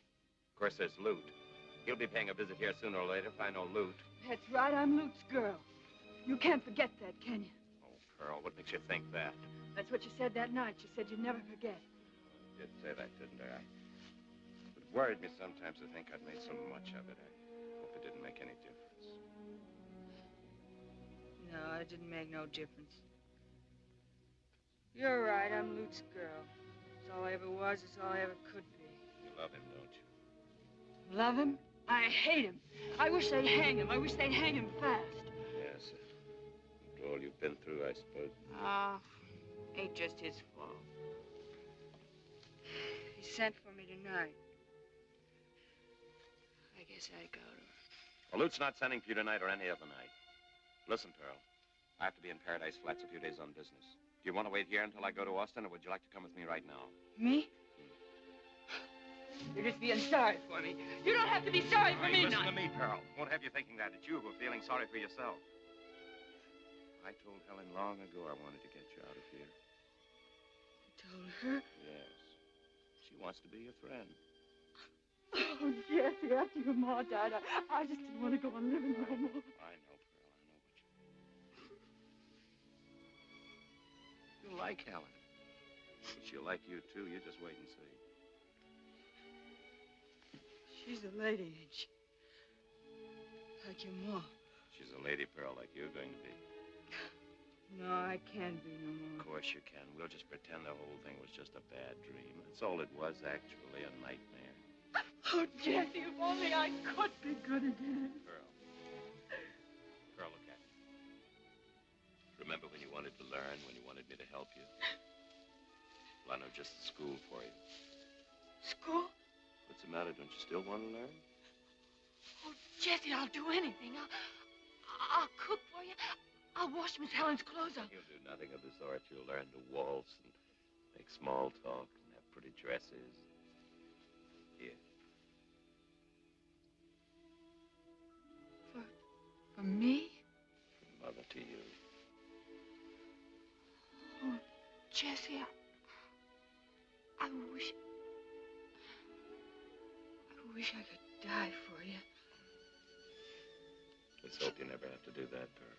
Of course, there's Loot. He'll be paying a visit here sooner or later if I know Loot. That's right. I'm Luke's girl. You can't forget that, can you? Oh, Pearl, what makes you think that? That's what you said that night. You said you'd never forget. I did say that, didn't I? It worried me sometimes to think I'd made so much of it. I hope it didn't make any difference. No, it didn't make no difference. You're right. I'm Luke's girl. It's all I ever was. It's all I ever could be. You love him, don't you? Love him? I hate him. I wish they'd hang him. I wish they'd hang him fast. Yes. After all you've been through, I suppose. Ain't just his fault. He sent for me tonight. I guess I'd go to her. Well, Lute's not sending for you tonight or any other night. Listen, Pearl. I have to be in Paradise Flats a few days on business. Do you want to wait here until I go to Austin, or would you like to come with me right now? Me? You're just being sorry for me. You don't have to be sorry for me, Listen to me, Pearl. Won't have you thinking that. It's you who are feeling sorry for yourself. I told Helen long ago I wanted to get you out of here. You told her? Yes. She wants to be your friend. Oh, Jesse, after your ma died, I just didn't want to go on living no more. I know, Pearl. I know what you... You like Helen. But she'll like you, too. You just wait and see. She's a lady, ain't she? Like your ma. She's a lady, Pearl, like you're going to be. No, I can't be no more. Of course you can. We'll just pretend the whole thing was just a bad dream. That's all it was, actually, a nightmare. Oh, Jesse, if only I could be good again. Pearl. Pearl, look at me. Remember when you wanted to learn, when you wanted me to help you? Well, I know just the school for you. School? What's the matter? Don't you still want to learn? Oh, Jesse, I'll do anything. I'll cook for you. I'll wash Miss Helen's clothes up. You'll do nothing of the sort. You'll learn to waltz and make small talk and have pretty dresses. Here. For me? From Mother to you. Oh, Jesse, I wish I could die for you. Let's hope you never have to do that, Pearl.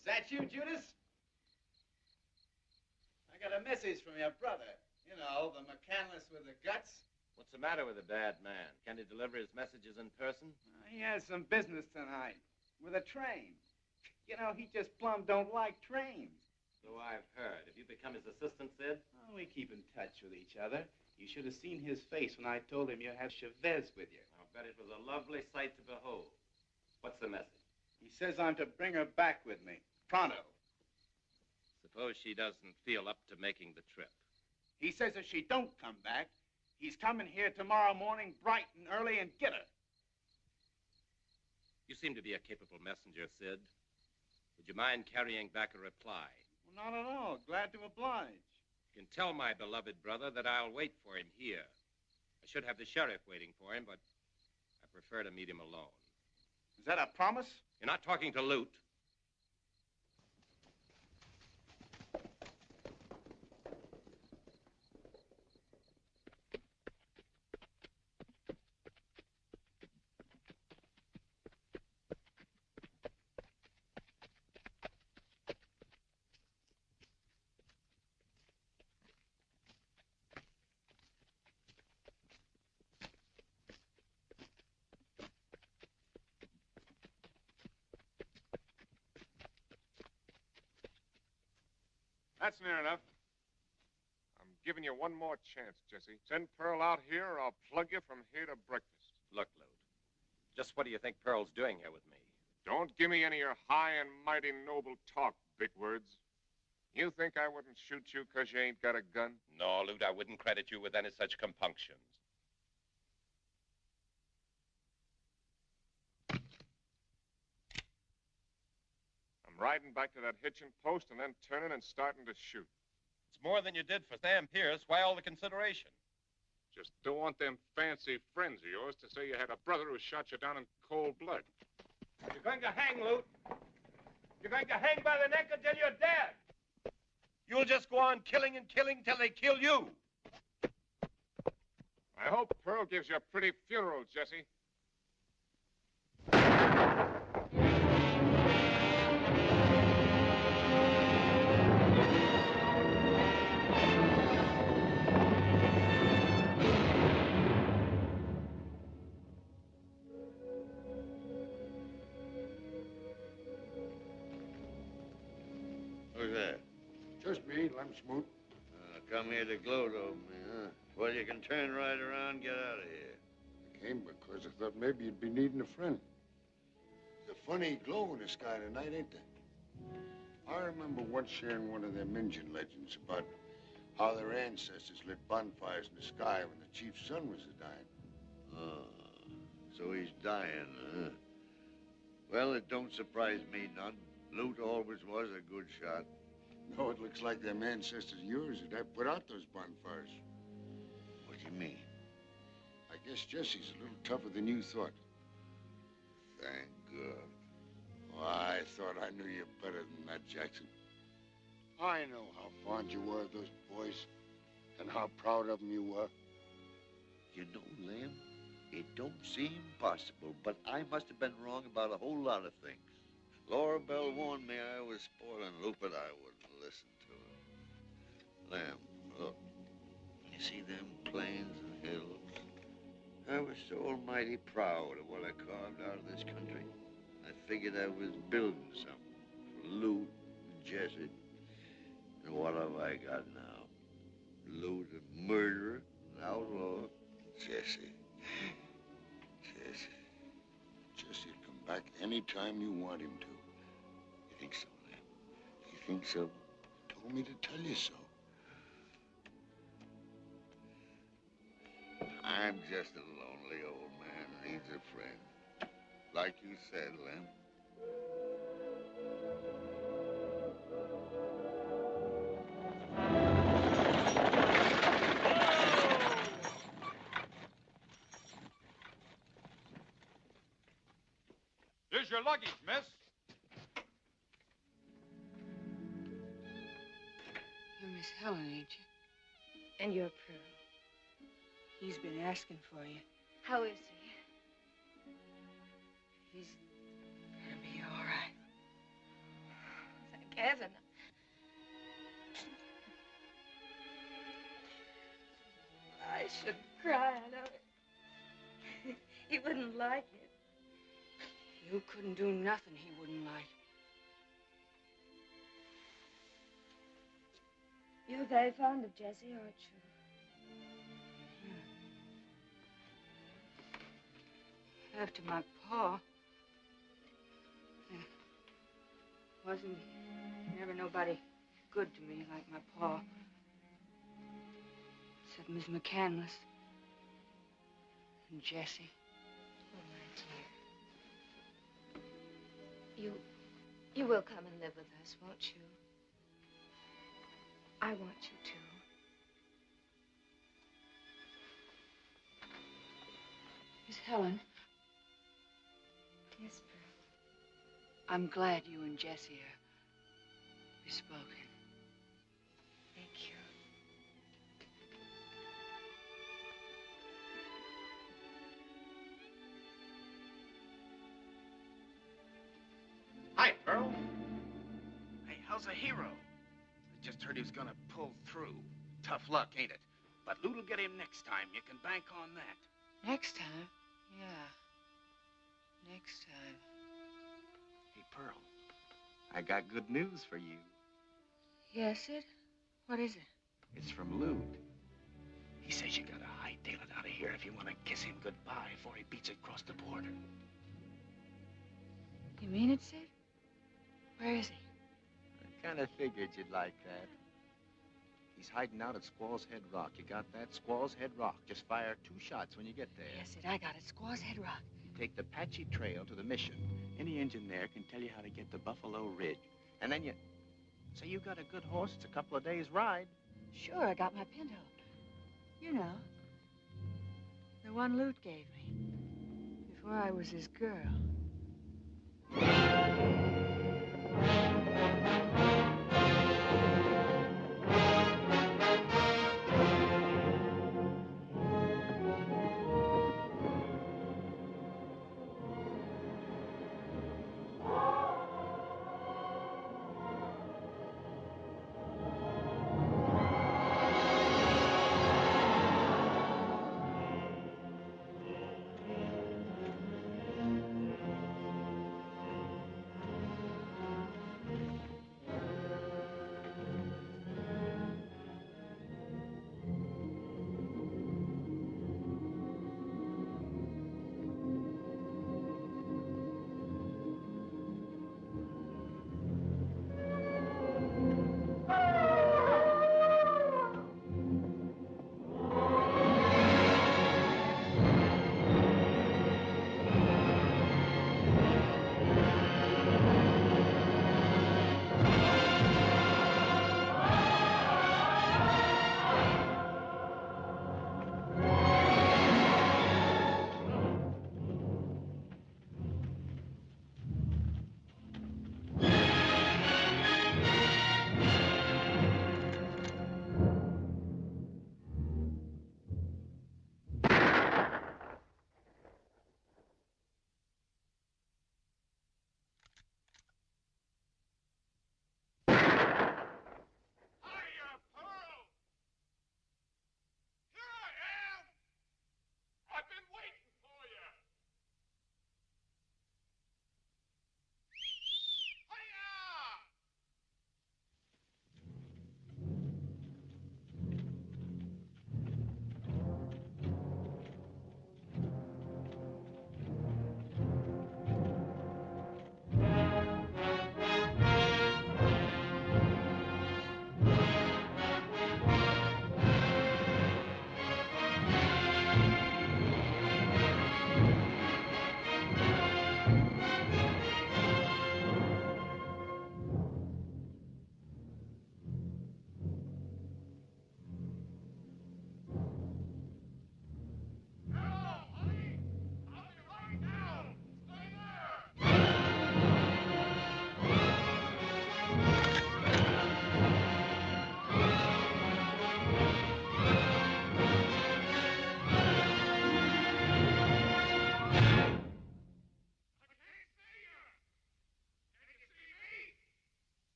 Is that you, Judas? I got a message from your brother. You know, the McCanles with the guts. What's the matter with the bad man? Can he deliver his messages in person? He has some business tonight with a train. You know, he just plumb don't like trains. So I've heard. Have you become his assistant, Sid? Oh, we keep in touch with each other. You should have seen his face when I told him you had Chavez with you. I'll bet it was a lovely sight to behold. What's the message? He says I'm to bring her back with me. Pronto. Suppose she doesn't feel up to making the trip. He says if she don't come back, he's coming here tomorrow morning bright and early and get her. You seem to be a capable messenger, Sid. Would you mind carrying back a reply? Well, not at all. Glad to oblige. You can tell my beloved brother that I'll wait for him here. I should have the sheriff waiting for him, but I prefer to meet him alone. Is that a promise? You're not talking to Lute. That's near enough. I'm giving you one more chance, Jesse. Send Pearl out here or I'll plug you from here to breakfast. Look, Lute, just what do you think Pearl's doing here with me? Don't give me any of your high and mighty noble talk, big words. You think I wouldn't shoot you because you ain't got a gun? No, Lute, I wouldn't credit you with any such compunctions. Riding back to that hitching post and then turning and starting to shoot. It's more than you did for Sam Pierce. Why all the consideration? Just don't want them fancy friends of yours to say you had a brother who shot you down in cold blood. You're going to hang, Lute. You're going to hang by the neck until you're dead. You'll just go on killing and killing till they kill you. I hope Pearl gives you a pretty funeral, Jesse. Who's that? Just me, Lem Smoot. Come here to gloat over me, huh? Well, you can turn right around and get out of here. I came because I thought maybe you'd be needing a friend. There's a funny glow in the sky tonight, ain't there? I remember once hearing one of them Indian legends about how their ancestors lit bonfires in the sky when the chief's son was dying. Oh, so he's dying, huh? Well, it don't surprise me none. Lute always was a good shot. No, it looks like them ancestors of yours that have put out those bonfires. What do you mean? I guess Jesse's a little tougher than you thought. Thank God. Oh, I thought I knew you better than that, Jackson. I know how fond you were of those boys and how proud of them you were. You know, Lem, it don't seem possible, but I must have been wrong about a whole lot of things. Laura Belle warned me I was spoiling Lou, but I wouldn't listen to her. Lem, look. You see them plains and hills? I was so almighty proud of what I carved out of this country. I figured I was building something for Lute and Jesse. And what have I got now? Lute, a murderer, an outlaw. Jesse. Jesse'll come back any time you want him to. You think so, Lem? You think so? He told me to tell you so. I'm just a lonely old man who needs a friend. Like you said, Lem. Here's your luggage, miss. You're Miss Helen, ain't you? And you're Pearl. He's been asking for you. How is he? He's gonna be all right. Thank heaven. I shouldn't cry, I know it. He wouldn't like it. You couldn't do nothing he wouldn't like. You're very fond of Jesse, aren't you? After my pa. Wasn't never nobody good to me like my pa. Except Miss McCanles. And Jesse. Oh, my dear. You will come and live with us, won't you? I want you to. Miss Helen. Yes, Pearl. I'm glad you and Jesse are bespoken. Thank you. Hi, Pearl. Hey, how's a hero? I just heard he was gonna pull through. Tough luck, ain't it? But Loot'll get him next time. You can bank on that. Next time? Yeah. Next time. Hey, Pearl, I got good news for you. Yes, Sid? What is it? It's from Loot. He says you gotta hightail it out of here if you want to kiss him goodbye before he beats it across the border. You mean it, Sid? Where is he? I kind of figured you'd like that. He's hiding out at Squaw's Head Rock. You got that? Squaw's Head Rock. Just fire 2 shots when you get there. Yes, Sid, I got it. Squaw's Head Rock. You take the patchy trail to the mission. Any engine there can tell you how to get to Buffalo Ridge. And then you... So you got a good horse. It's a couple of days' ride. Sure, I got my pinto. You know, the one Loot gave me before I was his girl.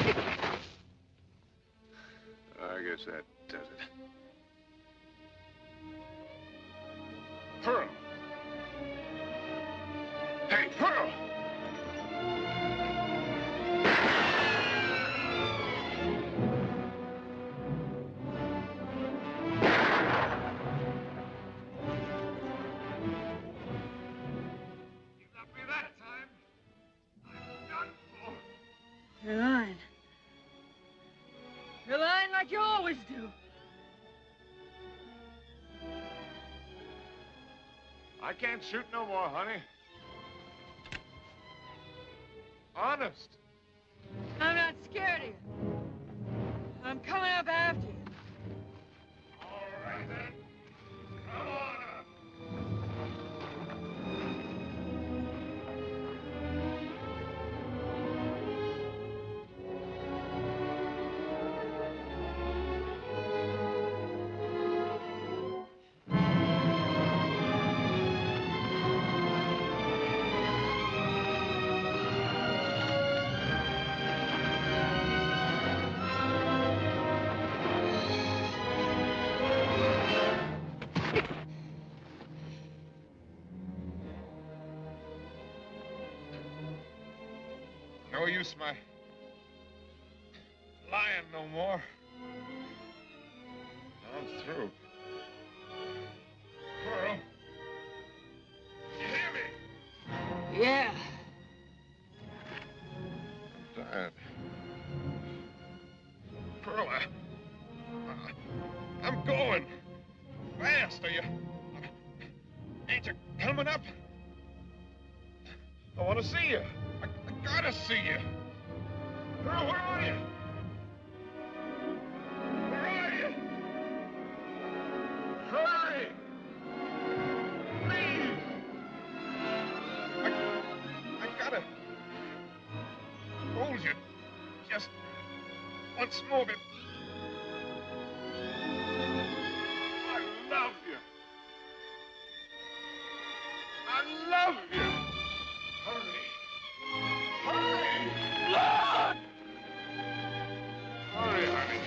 I guess that does it. Pearl! Hey, Pearl! You're lying. You're lying like you always do. I can't shoot no more, honey. Honest. I'm not scared of you. I'm coming up after you. All right, then. Come on up. No use my lying no more. I'm through. Pearl, you hear me? Yeah. I'm dying. Pearl, I'm going. Fast, are you? Ain't you coming up? I want to see you. I gotta see you. Pearl, where are you? Where are you? Hurry! Please! I gotta hold you just once more. I love you. I love you. Hurry. Hurry! Lord! Hurry, honey.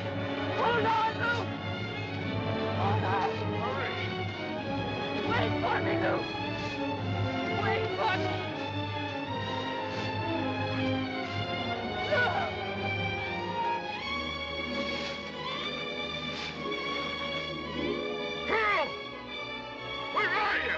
Hold on, Lou! Hold on! Hurry! Wait for me, Lou! Wait for me! Lou! Pearl! Where are you?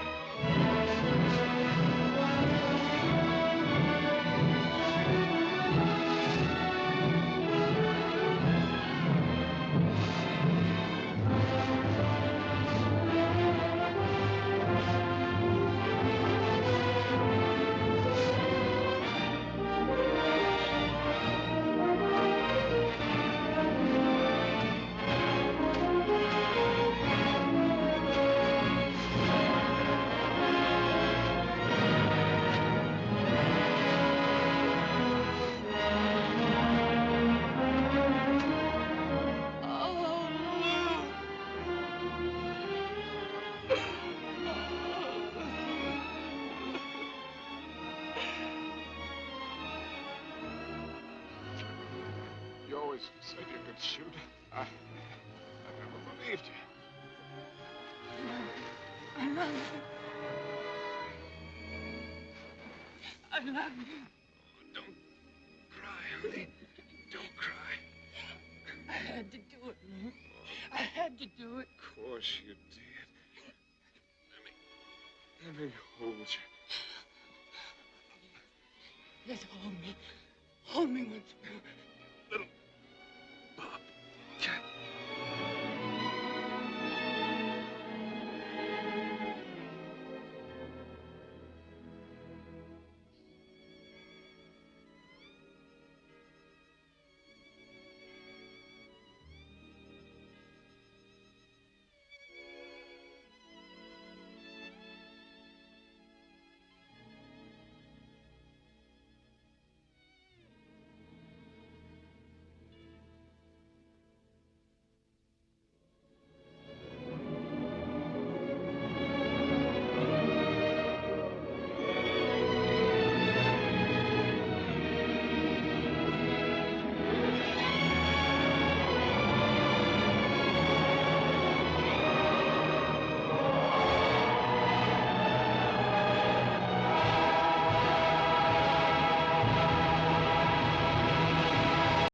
You always said you could shoot. I never believed you. I love you. I love you. Don't cry, honey. Don't cry. I had to do it, Lou. I had to do it. Of course you did. Let me hold you. Yes, hold me.